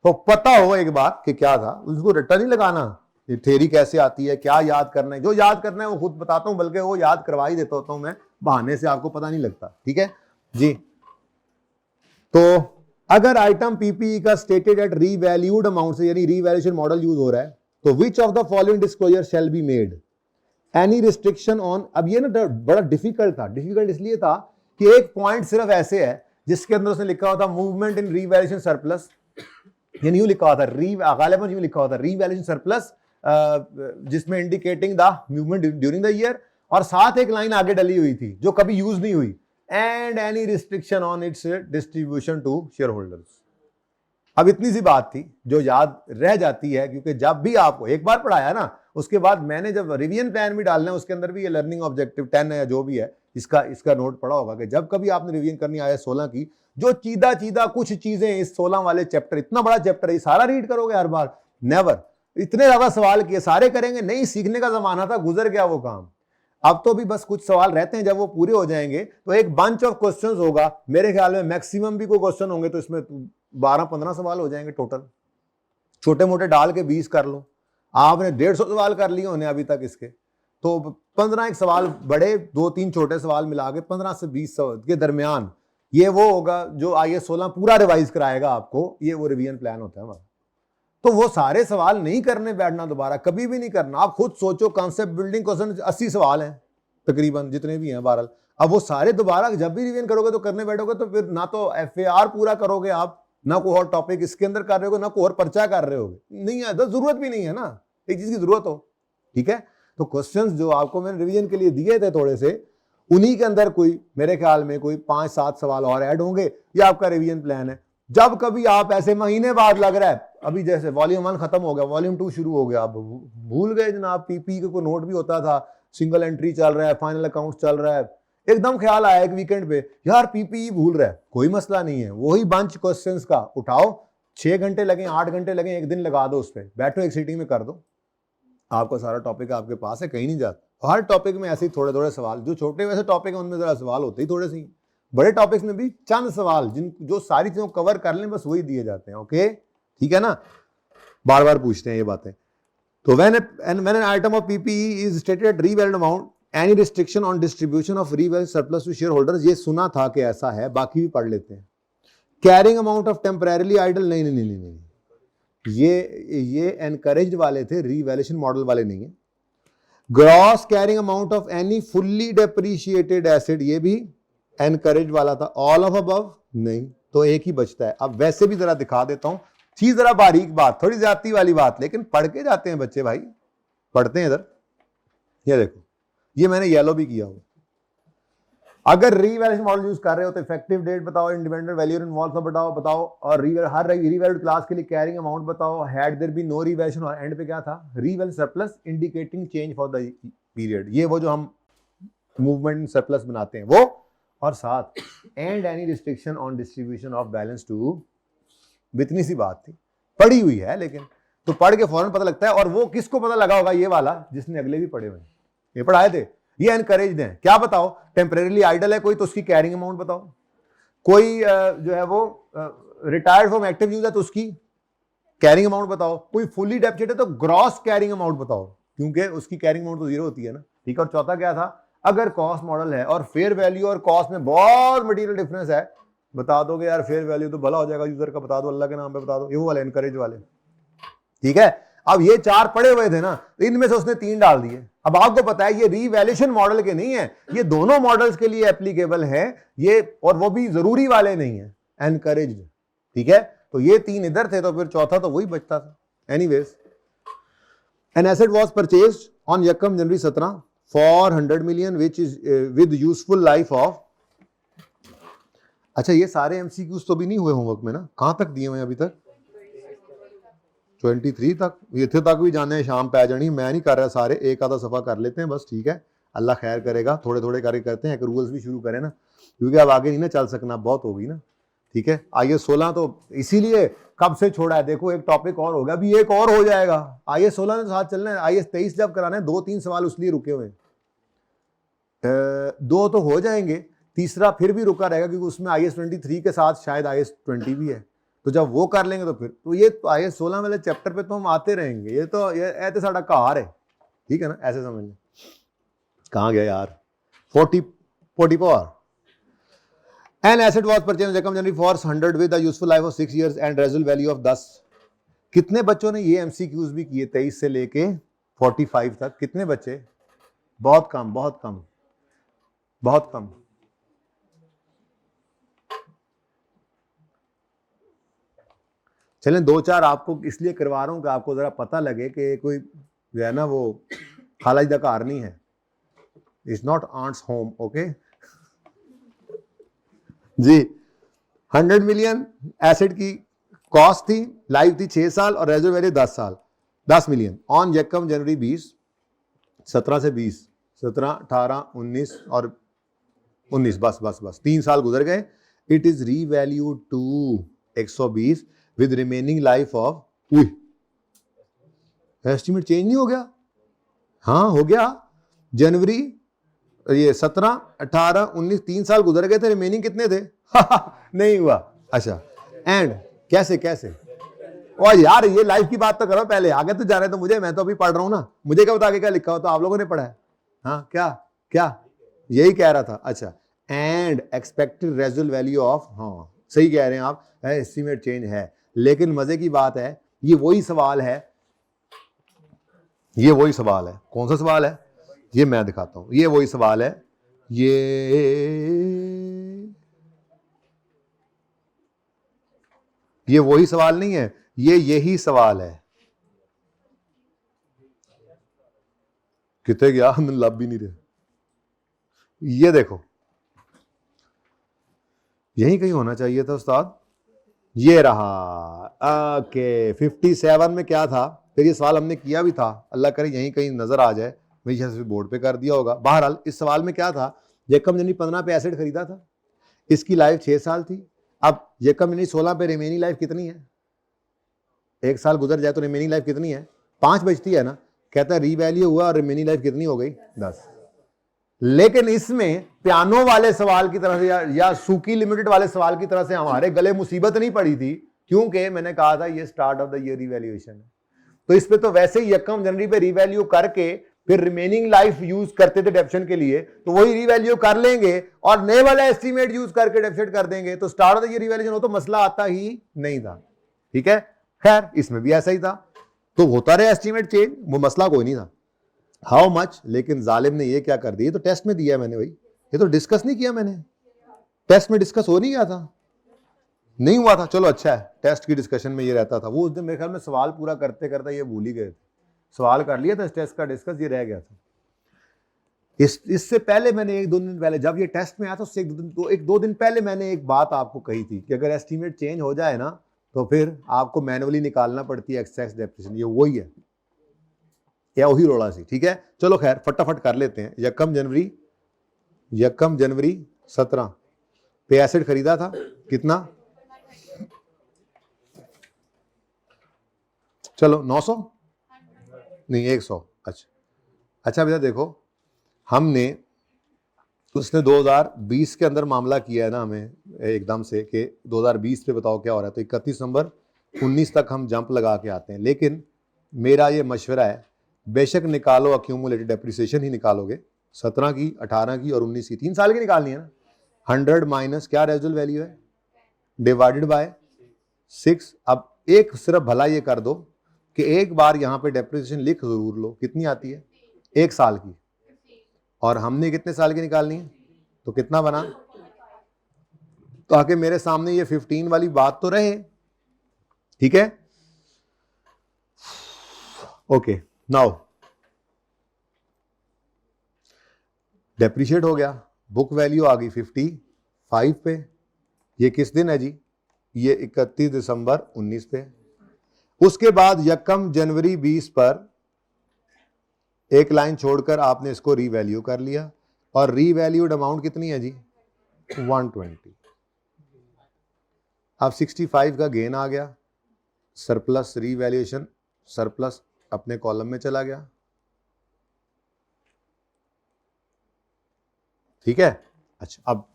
तो पता हो एक बार कि क्या था, उसको रट्टा नहीं लगाना, ये थ्योरी कैसे आती है, क्या याद करना है, जो याद करना है वो खुद बताता हूं, बल्कि वो याद करवा ही देता होता हूं मैं, बहाने से आपको पता नहीं लगता। ठीक है जी, तो अगर आइटम PPE का स्टेटेड एट रीवैल्यूड अमाउंट से, यानी रीवैल्यूएशन मॉडल यूज हो रहा है, तो विच of the following disclosure shall be made, any restriction on. अब ये ना बड़ा डिफिकल्ट था, डिफिकल्ट इसलिए था कि एक पॉइंट सिर्फ ऐसे है जिसके अंदर उसने लिखा हुआ था मूवमेंट इन रीवैल्यूएशन सरप्लस, यानी यूं लिखा हुआ था, गालिबन यूं लिखा हुआ था रीवैल्यूएशन सरप्लस, जिसमें indicating the movement during the year, और साथ एक लाइन आगे डली हुई थी जो कभी यूज नहीं हुई, and any restriction on its distribution to share holders. अब इतनी सी बात थी जो याद रह जाती है, क्योंकि जब भी आपको एक बार पढ़ाया ना, उसके बाद मैंने जब रिवीजन प्लान भी डालना है उसके अंदर भी ये लर्निंग ऑब्जेक्टिव 10 है या जो भी है, इसका नोट पड़ा होगा कि जब कभी आपने रिवीजन करनी आया 16 की, जो चीदा कुछ चीजें इस 16 वाले चैप्टर, इतना बड़ा चैप्टर है, ये सारा रीड करोगे हर बार, नेवर। इतने ज्यादा सवाल किए, सारे करेंगे नहीं, सीखने का जमाना था, गुजर गया वो काम। अब तो भी बस कुछ सवाल रहते हैं, जब वो पूरे हो जाएंगे तो एक बंच ऑफ क्वेश्चंस होगा, मेरे ख्याल में मैक्सिमम भी कोई क्वेश्चन होंगे तो इसमें 12-15 सवाल हो जाएंगे टोटल, छोटे मोटे डाल के 20 कर लो। आपने 150 सवाल कर लिए होने अभी तक इसके, तो 15 एक सवाल बड़े, 2-3 छोटे सवाल मिला के 15 से 20 के दरमियान ये वो होगा जो IAS 16 पूरा रिवाइज कराएगा आपको। ये वो रिवीजन प्लान होता है हमारा। तो वो सारे सवाल नहीं करने बैठना दोबारा, कभी भी नहीं करना। आप खुद सोचो, कॉन्सेप्ट बिल्डिंग क्वेश्चन 80 सवाल हैं तकरीबन, जितने भी हैं बहरहाल। अब वो सारे दोबारा जब भी रिवीजन करोगे तो करने बैठोगे तो फिर ना तो FAR पूरा करोगे आप, ना कोई और टॉपिक इसके अंदर कर रहे हो, ना कोई और पर्चा कर रहे हो, नहीं है, जरूरत भी नहीं है ना, एक चीज की जरूरत हो, ठीक है। तो क्वेश्चंस जो आपको मैंने रिवीजन के लिए दिए थे थोड़े से, उन्हीं के अंदर कोई मेरे ख्याल में कोई 5-7 सवाल और ऐड होंगे, ये आपका रिवीजन प्लान है। जब कभी आप ऐसे महीने बाद लग रहा है, अभी जैसे वॉल्यूम 1 खत्म हो गया, वॉल्यूम 2 शुरू हो गया, आप भूल गए जनाब पीपी को नोट भी होता था, सिंगल एंट्री चल रहा है, फाइनल अकाउंट चल रहा है, एकदम ख्याल आया एक वीकेंड पे यार पीपी भूल रहा है, कोई मसला नहीं है, वही बंच क्वेश्चंस का उठाओ, 6 घंटे लगे 8 घंटे लगे, एक दिन लगा दो उस पर, बैठो एक सीटिंग में कर दो, आपका सारा टॉपिक आपके पास है, कहीं नहीं जाता। हर टॉपिक में ऐसे ही थोड़े थोड़े सवाल, जो छोटे वैसे टॉपिक है उनमें जरा सवाल होते ही थोड़े से, बड़े टॉपिक्स में भी चंद सवाल जिन जो सारी चीजों को कवर कर लें बस वही दिए जाते हैं। ओके ठीक है ना, बार बार पूछते हैं ये बातें। तो when an item of PPE is stated at revalued amount, any restriction on distribution of revalued surplus to shareholders, ये सुना था कि ऐसा है, बाकी भी पढ़ लेते हैं। Carrying amount of temporarily idle, नहीं नहीं नहीं नहीं, ये encouraged वाले थे, revaluation मॉडल वाले नहीं है। Gross carrying amount of any fully depreciated asset, ये भी encouraged वाला था। All of above नहीं, तो एक ही बचता है। अब वैसे भी जरा दिखा देता हूं, चीज जरा बारीक बात, थोड़ी ज्यादती वाली बात, लेकिन पढ़ के जाते हैं बच्चे भाई, पढ़ते हैं इधर। ये देखो, ये मैंने येलो भी किया हुआ। अगर रीवैल्यूएशन मॉडल यूज कर रहे हो तो इफेक्टिव डेट बताओ, इंडिपेंडेंट वैल्यू इन्वॉल्व बताओ, और हर रीवैल्यूड क्लास के लिए कैरिंग अमाउंट बताओ, had there be no revaluation, और एंड पे क्या था, revalue surplus indicating change for the period, ये वो जो हम मूवमेंट सरप्लस बनाते हैं वो, और साथ and any restriction on distribution of balance to, इतनी सी बात थी, पढ़ी हुई है लेकिन, तो पढ़ के फौरन पता लगता है। और वो किसको पता लगा होगा, ये वाला जिसने अगले भी पढ़े हुए, ये पढ़ाए थे, ये एनकरेज्ड हैं। क्या बताओ, टेम्परेरीली आइडल है कोई तो उसकी कैरिंग अमाउंट बताओ, कोई जो है वो रिटायर्ड फ्रॉम एक्टिव यूज है तो उसकी कैरिंग अमाउंट बताओ, कोई फुली डेप्रेटेड है तो ग्रॉस कैरिंग अमाउंट बताओ, क्योंकि उसकी कैरिंग अमाउंट तो जीरो होती है ना, ठीक है। और चौथा क्या था, अगर कॉस्ट मॉडल है और फेयर वैल्यू और कॉस्ट में बहुत मटीरियल डिफरेंस है, बता दोगे यार फेयर वैल्यू तो भला हो जाएगा यूजर का, बता दो अल्लाह के नाम पे बता दो, ये वो वाले एनकरेज वाले, ठीक है। अब ये 4 पड़े हुए थे ना, इनमें से उसने 3 डाल दिए। अब आपको पता है ये रीवैल्यूएशन मॉडल के नहीं है, ये दोनों मॉडल्स के लिए एप्लीकेबल है ये, और वो भी जरूरी वाले नहीं है, एनकरेज्ड, ठीक है। तो ये 3 इधर थे तो फिर चौथा तो वही बचता था। Anyways, an asset was purchased on यकम जनवरी 17 for 100 million which is with useful life of, अच्छा ये सारे एमसीक्यूज तो भी नहीं हुए होमवर्क में ना, कहां तक दिए हुए अभी तक, 23 तक, इतने तक भी जाने, शाम पै जानी, मैं नहीं कर रहा सारे, एक आधा सफा कर लेते हैं बस, ठीक है, अल्लाह खैर करेगा, थोड़े थोड़े करके करते हैं, रूल्स भी शुरू करें ना, क्योंकि अब आगे नहीं ना चल सकना, बहुत होगी ना, ठीक है। IAS 16 तो इसीलिए कब से छोड़ा है, देखो एक टॉपिक और होगा, अभी एक और हो जाएगा, IAS 16 के साथ चलना है, IAS 23 जब कराना है, 2-3 सवाल उसलिए रुके हुए, 2 तो हो जाएंगे, तीसरा फिर भी रुका रहेगा क्योंकि उसमें IAS 23 के साथ शायद IAS 20 भी है, तो जब वो कर लेंगे तो फिर तो ये तो IAS 16 वाले चैप्टर पे तो हम आते रहेंगे, ये तो ऐसे साड़ा कार है, ठीक है ना, ऐसे समझ लें। कहाँ गया यार, 44 एन एसेट वाज परचेज्ड यकम जनवरी for 100 with the useful life of 6 years and residual value of 10। कितने बच्चों ने ये एमसीक्यूज भी किए 23 से लेके 45 तक, कितने बच्चे, बहुत कम बहुत कम बहुत कम। चलें 2-4 आपको इसलिए करवा रहा हूं कि आपको जरा पता लगे कि कोई जो है ना वो खाला जी दा घर नहीं है, it's not aunts home, okay जी। 100 मिलियन एसेट की कॉस्ट थी, लाइफ थी 6 साल और रेजर्व वैल्यू 10 साल, 10 मिलियन ऑन यकम जनवरी 20, 17 से 20, 17, 18, 19 और 19, बस 3 साल गुजर गए। It is revalue to 120 with remaining life of estimate change नहीं हो गया? हाँ हो गया। जनवरी ये 17, 18, 19 3 साल गुजर गए थे, रिमेनिंग कितने थे? नहीं हुआ। अच्छा एंड कैसे कैसे? और यार ये लाइफ की बात तो करो पहले, आगे तो जा रहे तो मुझे, मैं तो अभी पढ़ रहा हूं ना, मुझे क्या बता आगे क्या लिखा हो, तो आप लोगों ने पढ़ा है। हाँ क्या क्या यही कह रहा था। अच्छा एंड एक्सपेक्टेड रेजुअल वैल्यू ऑफ, हाँ सही कह रहे हैं आप, एस्टिमेट चेंज है। लेकिन मजे की बात है, ये वही सवाल है, ये वही सवाल है। कौन सा सवाल है? ये मैं दिखाता हूं, ये वही सवाल है। ये वही सवाल नहीं है, ये यही सवाल है। कितने गया, हमने लब भी नहीं रहे। ये देखो यही कहीं होना चाहिए था उस्ताद, ये रहा। ओके 57 में क्या था? फिर ये सवाल हमने किया भी था, अल्लाह करे यहीं कहीं नजर आ जाए, मैं बोर्ड पे कर दिया होगा। बहरहाल इस सवाल में क्या था, यकम जनवरी 15 पे एसेट खरीदा था, इसकी लाइफ 6 साल थी। अब यकम जनवरी 16 पे रिमेनिंग लाइफ कितनी है? 1 साल गुजर जाए तो रिमेनिंग लाइफ कितनी है? 5 बचती है ना। कहता है रीवैल्यू हुआ और रिमेनिंग लाइफ कितनी हो गई? 10। लेकिन इसमें पियानो वाले सवाल की तरह से या सूकी लिमिटेड वाले सवाल की तरह से हमारे गले मुसीबत नहीं पड़ी थी, क्योंकि मैंने कहा था ये start of the year revaluation है। तो इस पे तो वैसे ही यकम जनवरी पे रिवैल्यू करके फिर रिमेनिंग लाइफ यूज करते थे डेप्शन के लिए, तो वही रिवैल्यू कर लेंगे और नए वाला एस्टीमेट यूज करके डेप्शन कर देंगे, तो start of the year revaluation हो तो मसला आता ही नहीं था। ठीक है, खैर इसमें भी ऐसा ही था, तो होता रहे एस्टीमेट चेंज, वो मसला कोई नहीं था। हाउ मच, लेकिन जालिम ने ये क्या कर दिया, तो टेस्ट में दिया मैंने भाई, ये तो डिस्कस नहीं किया मैंने, टेस्ट में डिस्कस हो नहीं गया था, नहीं हुआ था। चलो अच्छा है, टेस्ट की डिस्कशन में ये रहता था। वो उस दिन मेरे ख्याल में सवाल पूरा करते करते ये भूल ही गए थे, सवाल कर लिया था इस टेस्ट का डिस्कस, ये रह गया था। इससे पहले मैंने 1-2 दिन पहले जब ये टेस्ट में आया था, उससे 1-2 दिन पहले मैंने एक बात आपको कही थी कि अगर एस्टीमेट चेंज हो जाए ना तो फिर आपको मैनुअली निकालना पड़ती है एक्सेस डेप्रिसिएशन। ये वही है, या वही रोड़ा सी। ठीक है चलो खैर फटाफट कर लेते हैं। यकम जनवरी 17 पे एसेट खरीदा था, कितना? चलो 900 नहीं 100। अच्छा बेटा देखो, हमने उसने 2020 के अंदर मामला किया है ना हमें एकदम से कि 2020 पे बताओ क्या हो रहा है, तो 31 दिसंबर 19 तक हम जंप लगा के आते हैं। लेकिन मेरा ये मशवरा है, बेशक निकालो अक्यूमुलेटेड डेप्रिसिएशन ही निकालोगे, 17 की, 18 की और 19 की, 3 साल की निकालनी है ना। 100 माइनस क्या रेजुअल वैल्यू है, डिवाइडेड बाय 6। अब एक सिर्फ भला ये कर दो कि एक बार यहां पे डेप्रिसिएशन लिख जरूर लो, कितनी आती है? 1 साल की, और हमने कितने साल की निकालनी है, तो कितना बना, तो आके मेरे सामने ये 15 वाली बात तो रहे। ठीक है ओके, नाउ डेप्रिशिएट हो गया, बुक वैल्यू आ गई 55 पे। ये किस दिन है जी? ये 31 दिसंबर 19 पे। उसके बाद यकम जनवरी 20 पर एक लाइन छोड़कर आपने इसको रीवैल्यू कर लिया, और रीवैल्यूड अमाउंट कितनी है जी? 120। अब 65 का गेन आ गया, सरप्लस रीवैल्यूएशन, सरप्लस अपने कॉलम में चला गया। ठीक है अच्छा,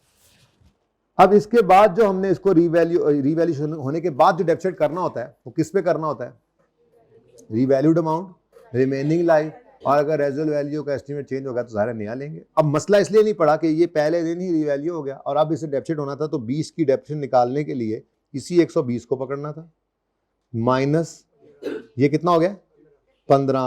अब इसके बाद जो हमने इसको रिवैल्यूएशन होने के बाद जो डेप्सिट करना होता है वो किस पे करना होता है? रीवैल्यूड अमाउंट, रिमेनिंग लाइफ, और अगर रेजुअल वैल्यू का एस्टीमेट चेंज होगा तो सारा नया लेंगे। अब मसला इसलिए नहीं पड़ा कि ये पहले दिन ही रिवैल्यू हो गया और अब इसे डेप्सिट होना था, तो 20 की डेप्सिट निकालने के लिए इसी 120 को पकड़ना था, माइनस ये कितना हो गया 15,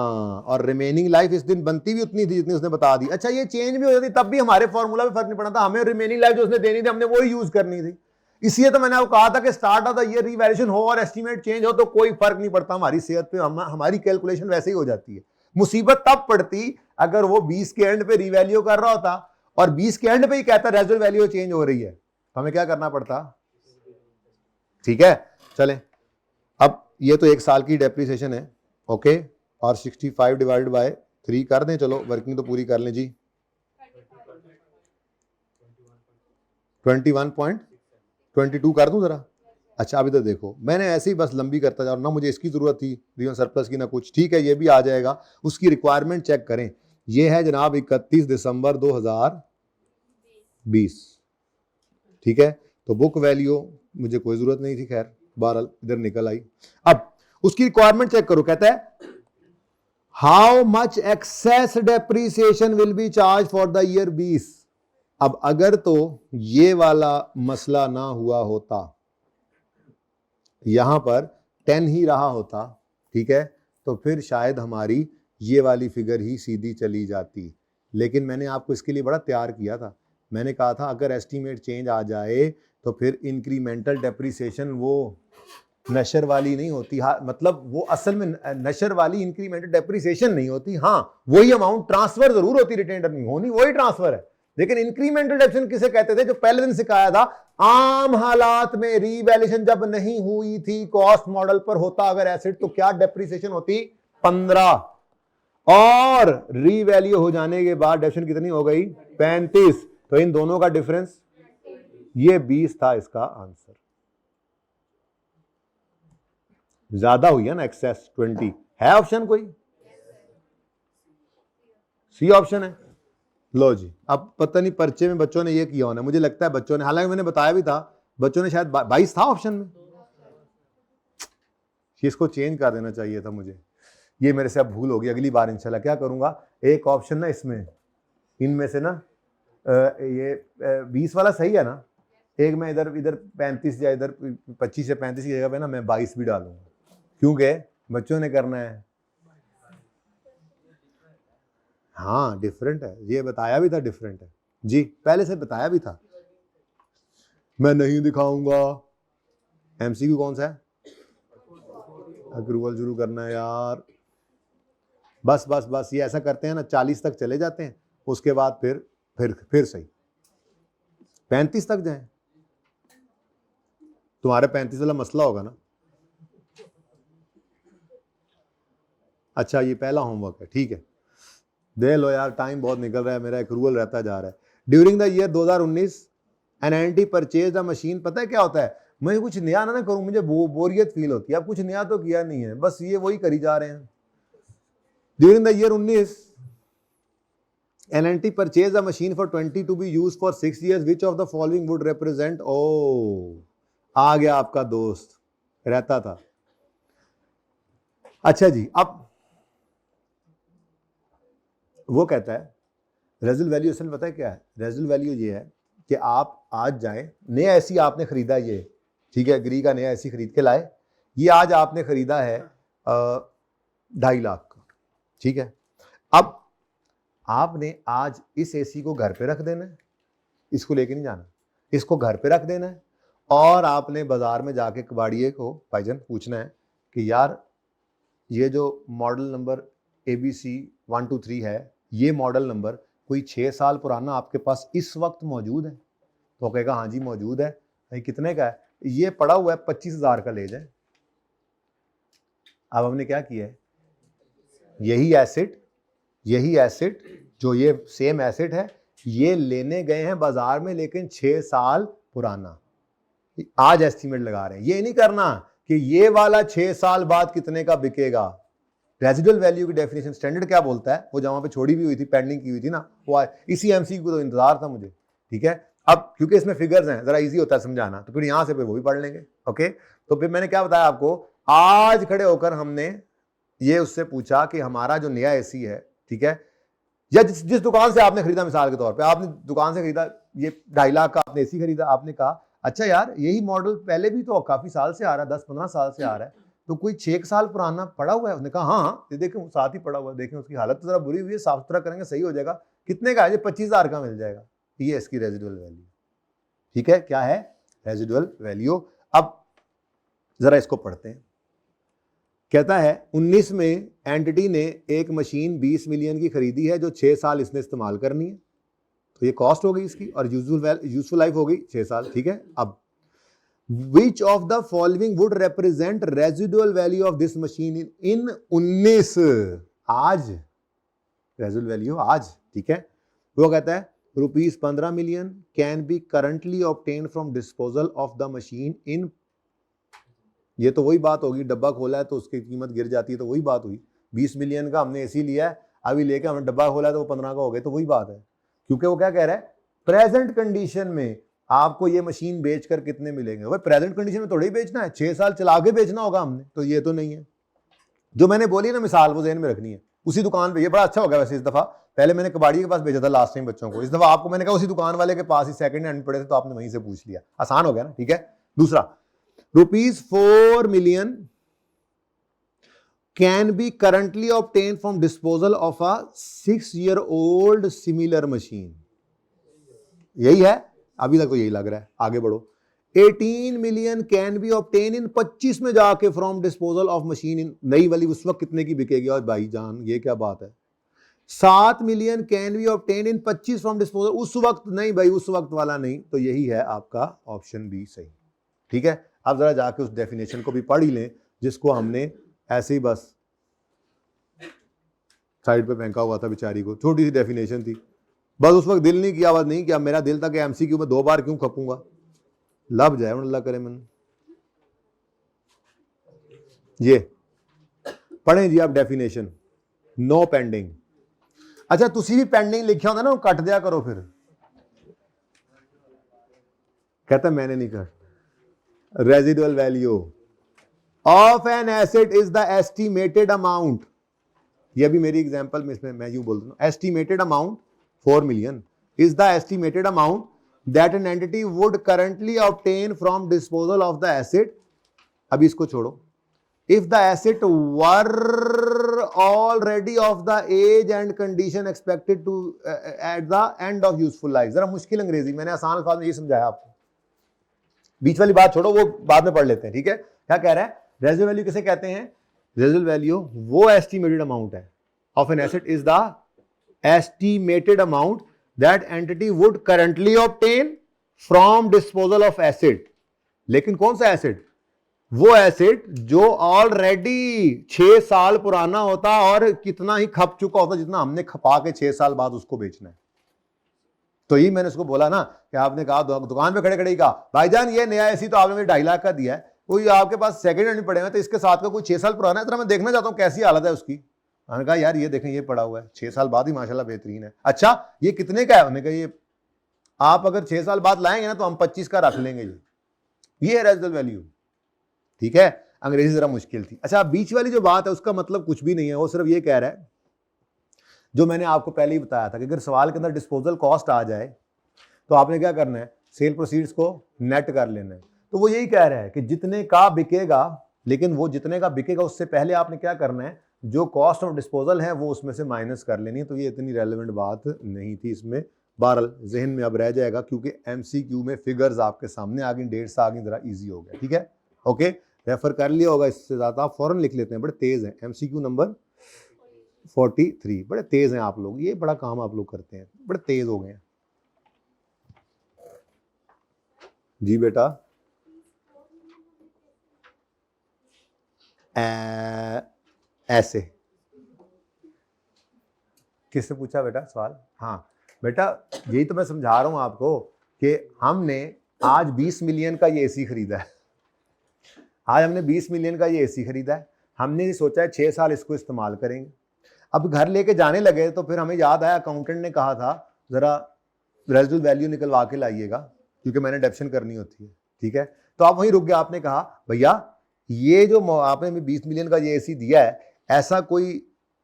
और रिमेनिंग लाइफ इस दिन बनती भी उतनी थी जितनी उसने बता दी। अच्छा ये चेंज भी हो जाती तब भी हमारे फॉर्मूला में फर्क नहीं पड़ा था, हमें रिमेनिंग लाइफ जो उसने देनी थी हमने वो ही यूज करनी थी। इसलिए तो मैंने आपको कहा था कि start of the year revaluation हो और एस्टीमेट चेंज हो तो कोई फर्क नहीं पड़ता हमारी सेहत पे, हमारी कैलकुलेशन वैसे ही हो जाती है। मुसीबत तब पड़ती अगर वो 20 के एंड पे रिवैल्यू कर रहा होता और 20 के एंड पे ही कहता रेजुअल वैल्यू चेंज हो रही है, तो हमें क्या करना पड़ता? ठीक है चलें, अब ये तो 1 साल की डेप्रिसिएशन है, ओके, और 65 डिवाइडेड बाय 3 कर दें, चलो वर्किंग तो पूरी कर लें जी, 21.22 कर दूं जरा, अच्छा अभी तो देखो मैंने ऐसे ही बस लंबी करता जा रहा हूं, ना मुझे इसकी जरूरत थी रिवन सरप्लस की ना कुछ, ठीक है ये भी आ जाएगा। उसकी रिक्वायरमेंट चेक करें, ये है जनाब 31 दिसंबर 2020, ठीक है। तो बुक वैल्यू मुझे कोई जरूरत नहीं थी, खैर बहरहाल इधर निकल आई। अब उसकी रिक्वायरमेंट चेक करो, कहता है how much excess depreciation will be charge for the year 20। अब अगर तो ये वाला मसला ना हुआ होता, यहां पर 10 ही रहा होता, ठीक है, तो फिर शायद हमारी ये वाली फिगर ही सीधी चली जाती। लेकिन मैंने आपको इसके लिए बड़ा तैयार किया था, मैंने कहा था अगर एस्टीमेट चेंज आ जाए तो फिर इंक्रीमेंटल डेप्रीसिएशन वो नशर वाली नहीं होती। हाँ मतलब वो असल में नशर वाली इंक्रीमेंटल डेप्रीसिएशन नहीं होती, हाँ वही अमाउंट ट्रांसफर जरूर होती, रिटेन अर्निंग होनी वही ट्रांसफर है। लेकिन इंक्रीमेंटल डेप्रीसिएशन किसे कहते थे, जो पहले दिन सिखाया था, आम हालात में रीवैल्यूएशन जब नहीं हुई थी कॉस्ट मॉडल पर होता अगर एसेट, तो क्या डेप्रीसिएशन होती 15, और रीवैल्यू हो जाने के बाद डेप्रीसिएशन कितनी हो गई 35। तो इन दोनों का डिफरेंस ये 20 था, इसका आंसर। ज्यादा हुई है ना एक्सेस 20। है ऑप्शन कोई? सी ऑप्शन है। लो जी, अब पता नहीं पर्चे में बच्चों ने ये किया होना, मुझे लगता है बच्चों ने, हालांकि मैंने बताया भी था, बच्चों ने शायद 22 था ऑप्शन में, इसको चेंज कर देना चाहिए था मुझे, ये मेरे से अब भूल होगी। अगली बार इंशाल्लाह क्या करूंगा, एक ऑप्शन ना इसमें इनमें से ना ये 20 वाला सही है ना, एक मैं इधर 35 या इधर 25 या 35 की जगह पे ना मैं 22 भी डालूंगा, क्योंकि बच्चों ने करना है। हाँ डिफरेंट है, ये बताया भी था डिफरेंट है जी, पहले से बताया भी था। मैं नहीं दिखाऊंगा। एमसीक्यू कौन सा है? अक्रूवल शुरू करना है यार, बस बस बस ये ऐसा करते हैं ना, 40 तक चले जाते हैं, उसके बाद फिर सही 35 तक जाएं। तुम्हारे 35 वाला मसला होगा ना। अच्छा ये पहला होमवर्क है, ठीक है, दे लो यार, टाइम बहुत निकल रहा है मेरा, एक्रूवल रहता जा रहा है। During the year 2019 N entity purchase the machine. पता है क्या होता है, मैं कुछ नया ना करूं मुझे बोरियत फील होती है, अब कुछ नया तो किया नहीं है, बस ये वही करी जा रहे हैं। During the year 19 an entity purchase the machine for 20 to be use for 6 years, which of the following would represent. ओ आ गया आपका दोस्त, रहता था। अच्छा जी, अब वो कहता है रेजिडुअल वैल्यू असल पता है क्या है, रेजिडुअल वैल्यू ये है कि आप आज जाएं, नया एसी आपने खरीदा ये, ठीक है, ग्री का नया एसी खरीद के लाए, ये आज आपने खरीदा है 2.5 लाख का, ठीक है। अब आपने आज इस एसी को घर पे रख देना है, इसको लेके नहीं जाना, इसको घर पे रख देना है, और आपने बाजार में जाके कबाड़िए को भाईजान पूछना है कि यार ये जो मॉडल नंबर ABC 123 है, ये मॉडल नंबर कोई 6 साल पुराना आपके पास इस वक्त मौजूद है? तो कहेगा हाँ जी मौजूद है। भाई कितने का है? ये पड़ा हुआ है 25,000 का, ले जाए। अब हमने क्या किया है, यही एसेट जो ये सेम एसेट है, ये लेने गए हैं बाजार में, लेकिन 6 साल पुराना, आज एस्टीमेट लगा रहे हैं। ये नहीं करना कि ये वाला 6 साल बाद कितने का बिकेगा। रेजिडुअल वैल्यू की डेफिनेशन स्टैंडर्ड क्या बोलता है, वो जहां पे छोड़ी भी हुई थी, पेंडिंग की हुई थी ना, वो इसी एमसीक्यू को तो इंतजार था मुझे, ठीक है। अब क्योंकि इसमें फिगर्स हैं, जरा इजी होता है समझाना, तो फिर यहां से फिर वो भी पढ़ लेंगे, ओके। तो फिर मैंने क्या बताया आपको, आज खड़े होकर हमने ये उससे पूछा कि हमारा जो नया एसी है, ठीक है, या जिस दुकान से आपने खरीदा, मिसाल के तौर पे आपने दुकान से खरीदा, ये 2.5 लाख का आपने एसी खरीदा, आपने कहा अच्छा यार यही मॉडल पहले भी तो काफी साल से आ रहा है, 10-15 साल से आ रहा है, तो कोई 6 साल पुराना पड़ा हुआ है? उसने कहा हाँ, ये देखें साथ ही पड़ा हुआ है, देखें उसकी हालत तो जरा बुरी हुई है, साफ सुथरा करेंगे सही हो जाएगा। कितने का है? 25,000 का मिल जाएगा। ये इसकी रेजिडुअल वैल्यू, ठीक है, क्या है रेजिडुअल वैल्यू। अब जरा इसको पढ़ते हैं। कहता है 19 में एंटिटी ने एक मशीन 20 मिलियन की खरीदी है, जो 6 साल इसने इस्तेमाल करनी है, तो ये कॉस्ट हो गई इसकी, और यूजफुल लाइफ हो गई 6 साल, ठीक है। अब Which of the following would represent residual value of this machine in 19? आज रेजिडुअल वैल्यू आज, ठीक है। वो कहता है ₹15 million can be currently obtained from disposal of the machine in ये तो वही बात होगी, डब्बा खोला है तो उसकी कीमत गिर जाती है, तो वही बात हुई। 20 मिलियन का हमने एसी लिया है, अभी लेके हमने डब्बा खोला है तो वो 15 का हो गया, तो वही बात है। क्योंकि वो क्या कह रहा है, प्रेजेंट कंडीशन में आपको ये मशीन बेचकर कितने मिलेंगे। भाई प्रेजेंट कंडीशन में थोड़ा ही बेचना है, 6 साल चला के बेचना होगा हमने, तो ये तो नहीं है। जो मैंने बोली ना मिसाल, वो ज़हन में रखनी है। उसी दुकान पे, ये बड़ा अच्छा हो गया वैसे इस दफा, पहले मैंने कबाड़ी के पास भेजा था लास्ट टाइम बच्चों को, इस दफा आपको मैंने कहा उसी दुकान वाले के पास ही सेकंड हैंड पड़े थे तो आपने वहीं से पूछ लिया, आसान हो गया ना, ठीक है। दूसरा, ₹4 million can be currently obtained from disposal of a 6-year-old similar machine। यही है, अभी तक तो यही लग रहा है, आगे बढ़ो। 18 million can be obtained in 25 में जाके फ्रॉम डिस्पोजल ऑफ मशीन इन, नई वाली उस वक्त कितने की बिकेगी। और भाईजान ये क्या बात है, 7 million can be obtain in 25 from disposal, उस वक्त नहीं भाई, उस वक्त वाला नहीं, तो यही है आपका ऑप्शन बी सही, ठीक है। अब जरा जाके उस डेफिनेशन को भी पढ़ ही लें जिसको हमने ऐसे ही बस साइड पे फेंका हुआ था बेचारी को, छोटी सी डेफिनेशन थी, बस उस वक्त दिल नहीं किया, बात नहीं किया, मेरा दिल था कि एमसीक्यू में 2 बार क्यों खपूंगा, लब जाए अल्लाह करे। मैंने ये पढ़ें जी आप डेफिनेशन, नो पेंडिंग। अच्छा तुसी भी पेंडिंग लिखा होता ना, कट दिया करो फिर। कहता मैंने नहीं cut. Residual value of an asset is the estimated amount, ये भी मेरी एग्जांपल में, इसमें मैं यूं बोल दूं, estimated amount 4 million is the estimated amount that N entity would currently obtain from disposal of the asset. अभी इसको छोड़ो, if the asset were already of the age and condition expected to at the end of useful life। जरा मुश्किल अंग्रेजी, मैंने आसान अल्फाज में ये समझाया आपको, बीच वाली बात छोड़ो, वो बाद में पढ़ लेते हैं, ठीक है। क्या कह रहा है, रेजिडुअल वैल्यू किसे कहते हैं, रेजिडुअल वैल्यू वो एस्टिमेटेड अमाउंट है of an asset is the estimated amount that entity would currently obtain from disposal of asset. लेकिन कौन सा एसेट, वो एसेट जो ऑलरेडी 6 साल पुराना होता और कितना ही खप चुका होता, जितना हमने खपा के 6 साल बाद उसको बेचना है। तो यही मैंने उसको बोला ना कि आपने कहा दुकान पे खड़े खड़े ही कहा, भाईजान ये नया एसी तो आपने मुझे 2.5 लाख का दिया है, कोई आपके पास सेकंड हैंड पड़े हुए, तो इसके साथ का कोई 6 साल पुराना है, तो मैं देखना चाहता हूँ कैसी हालत है उसकी। मैंने कहा यार ये देखें, ये पड़ा हुआ है 6 साल बाद ही माशाल्लाह बेहतरीन है। अच्छा ये कितने का है, उन्होंने कहा ये आप अगर 6 साल बाद लाएंगे ना तो हम 25 का रख लेंगे। ये है रेजिडुअल वैल्यू, ठीक है। अंग्रेजी जरा मुश्किल थी। अच्छा बीच वाली जो बात है उसका मतलब कुछ भी नहीं है, वो सिर्फ ये कह रहा है जो मैंने आपको पहले ही बताया था कि अगर सवाल के अंदर डिस्पोजल कॉस्ट आ जाए तो आपने क्या करना है, सेल प्रोसीड्स को नेट कर लेना है। तो वो यही कह रहा है कि जितने का बिकेगा, लेकिन वो जितने का बिकेगा उससे पहले आपने क्या करना है, जो कॉस्ट ऑफ डिस्पोजल है वो उसमें से माइनस कर लेनी है। तो ये इतनी रेलेवेंट बात नहीं थी इसमें, बहरहाल जहन में अब रह जाएगा क्योंकि एमसीक्यू में फिगर्स आपके सामने आ गई, डेट्स आ गई, जरा ईजी हो गया, ठीक है। ओके रेफर कर लिया होगा, इससे ज्यादा आप फौरन लिख लेते हैं, बड़े तेज हैं। एमसीक्यू नंबर 43, बड़े तेज हैं आप लोग, ये बड़ा काम आप लोग करते हैं, बड़े तेज हो गए हैं जी बेटा। ऐसे किससे पूछा बेटा सवाल, हाँ बेटा यही तो मैं समझा रहा हूं आपको कि हमने आज 20 मिलियन का ये एसी खरीदा है, आज हमने 20 मिलियन का ये एसी खरीदा है, हमने सोचा है 6 साल इसको इस्तेमाल करेंगे। अब घर लेके जाने लगे तो फिर हमें याद आया अकाउंटेंट ने कहा था जरा रेजिडुअल वैल्यू निकलवा के लाइएगा क्योंकि मैंने डेप्शन करनी होती है, ठीक है। तो आप वहीं रुक गए, आपने कहा भैया ये जो आपने 20 मिलियन का ये एसी दिया है, ऐसा कोई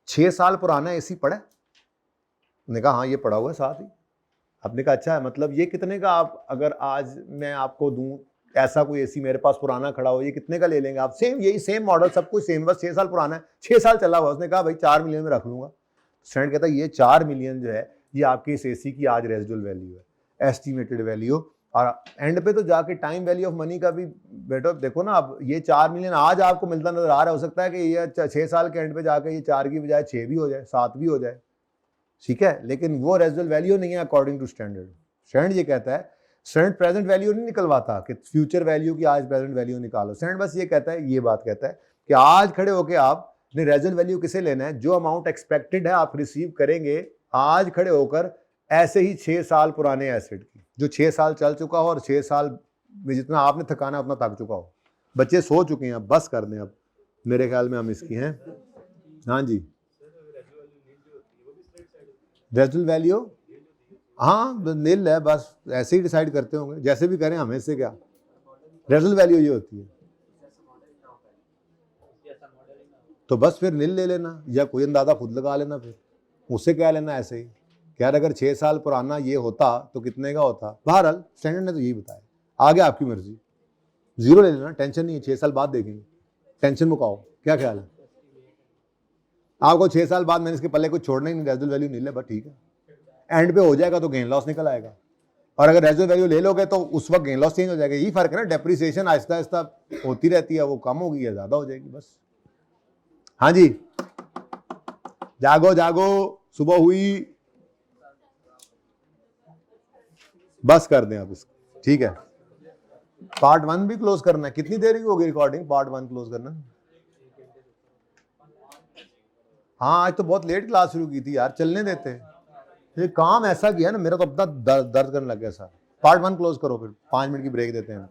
6 साल पुराना एसी पड़ा है? उन्होंने कहा हाँ ये पड़ा हुआ है साथ ही। आपने कहा अच्छा है, मतलब ये कितने का, आप अगर आज मैं आपको दूं ऐसा कोई एसी मेरे पास पुराना खड़ा हो, ये कितने का ले लेंगे आप? सेम यही सेम मॉडल, सब कुछ सेम, बस 6 साल पुराना है, 6 साल चला हुआ। उसने कहा भाई 4 मिलियन में रख लूंगा। स्टूडेंट कहता है ये 4 मिलियन जो है ये आपकी इस एसी की आज रेजिडुअल वैल्यू है, एस्टिमेटेड वैल्यू। और एंड पे तो जाके टाइम वैल्यू ऑफ मनी का भी बेटा देखो ना, अब ये 4 मिलियन आज आपको मिलता नजर आ रहा है, हो सकता है कि ये 6 साल के एंड पे जाके ये 4 की बजाय 6 भी हो जाए, 7 भी हो जाए, ठीक है। लेकिन वो रेजिडुअल वैल्यू नहीं है अकॉर्डिंग टू स्टैंडर्ड। स्टैंडर्ड ये कहता है, स्टैंडर्ड प्रेजेंट वैल्यू नहीं निकलवाता कि फ्यूचर वैल्यू की आज प्रेजेंट वैल्यू निकालो। स्टैंडर्ड बस ये कहता है, ये बात कहता है कि आज खड़े होके आपने रेजिडुअल वैल्यू किसे लेना है, जो अमाउंट एक्सपेक्टेड है आप रिसीव करेंगे आज खड़े होकर ऐसे ही 6 साल पुराने एसेट की, जो 6 साल चल चुका हो और 6 साल में जितना आपने थकाना उतना थक चुका हो, बच्चे सो चुके हैं, अब बस कर दें। अब मेरे ख्याल में हम इसकी हैं। हाँ जी, रेजुअल वैल्यू, हाँ नील है, बस ऐसे ही डिसाइड करते होंगे, जैसे भी करें हमें से क्या। रेजुअल वैल्यू ये होती है, तो बस फिर नील ले लेना या कोई अंदाजा खुद लगा लेना, फिर उससे क्या लेना। ऐसे ही यार अगर 6 साल पुराना ये होता तो कितने का होता। बहरहाल स्टैंडर्ड ने तो यही बताया, आगे आपकी मर्जी। 0 ले लेना, टेंशन नहीं है, 6 साल बाद देखेंगे, टेंशन मुकाओ। क्या ख्याल है आपको? 6 साल बाद मैंने इसके पल्ले कुछ छोड़ना ही नहीं, रेजुअल वैल्यू नील है, बस ठीक है। एंड पे हो जाएगा तो गेन लॉस निकल आएगा, और अगर रेजुअल वैल्यू ले लोगे तो उस वक्त गेन लॉस चेंज हो जाएगा। यही फर्क है ना, डेप्रिसिएशन आहिस्ता आहिस्ता होती रहती है, वो कम होगी या ज्यादा हो जाएगी, बस। हाँ जी, जागो जागो, सुबह हुई, बस कर दें आप इसको, ठीक है। पार्ट 1 भी क्लोज करना है। कितनी देर की होगी रिकॉर्डिंग पार्ट 1 क्लोज करना? हाँ, आज तो बहुत लेट क्लास शुरू की थी यार, चलने देते। ये काम ऐसा किया ना, मेरा तो अब तक दर्द करने लग गया सर। पार्ट 1 क्लोज करो, फिर 5 मिनट की ब्रेक देते हैं।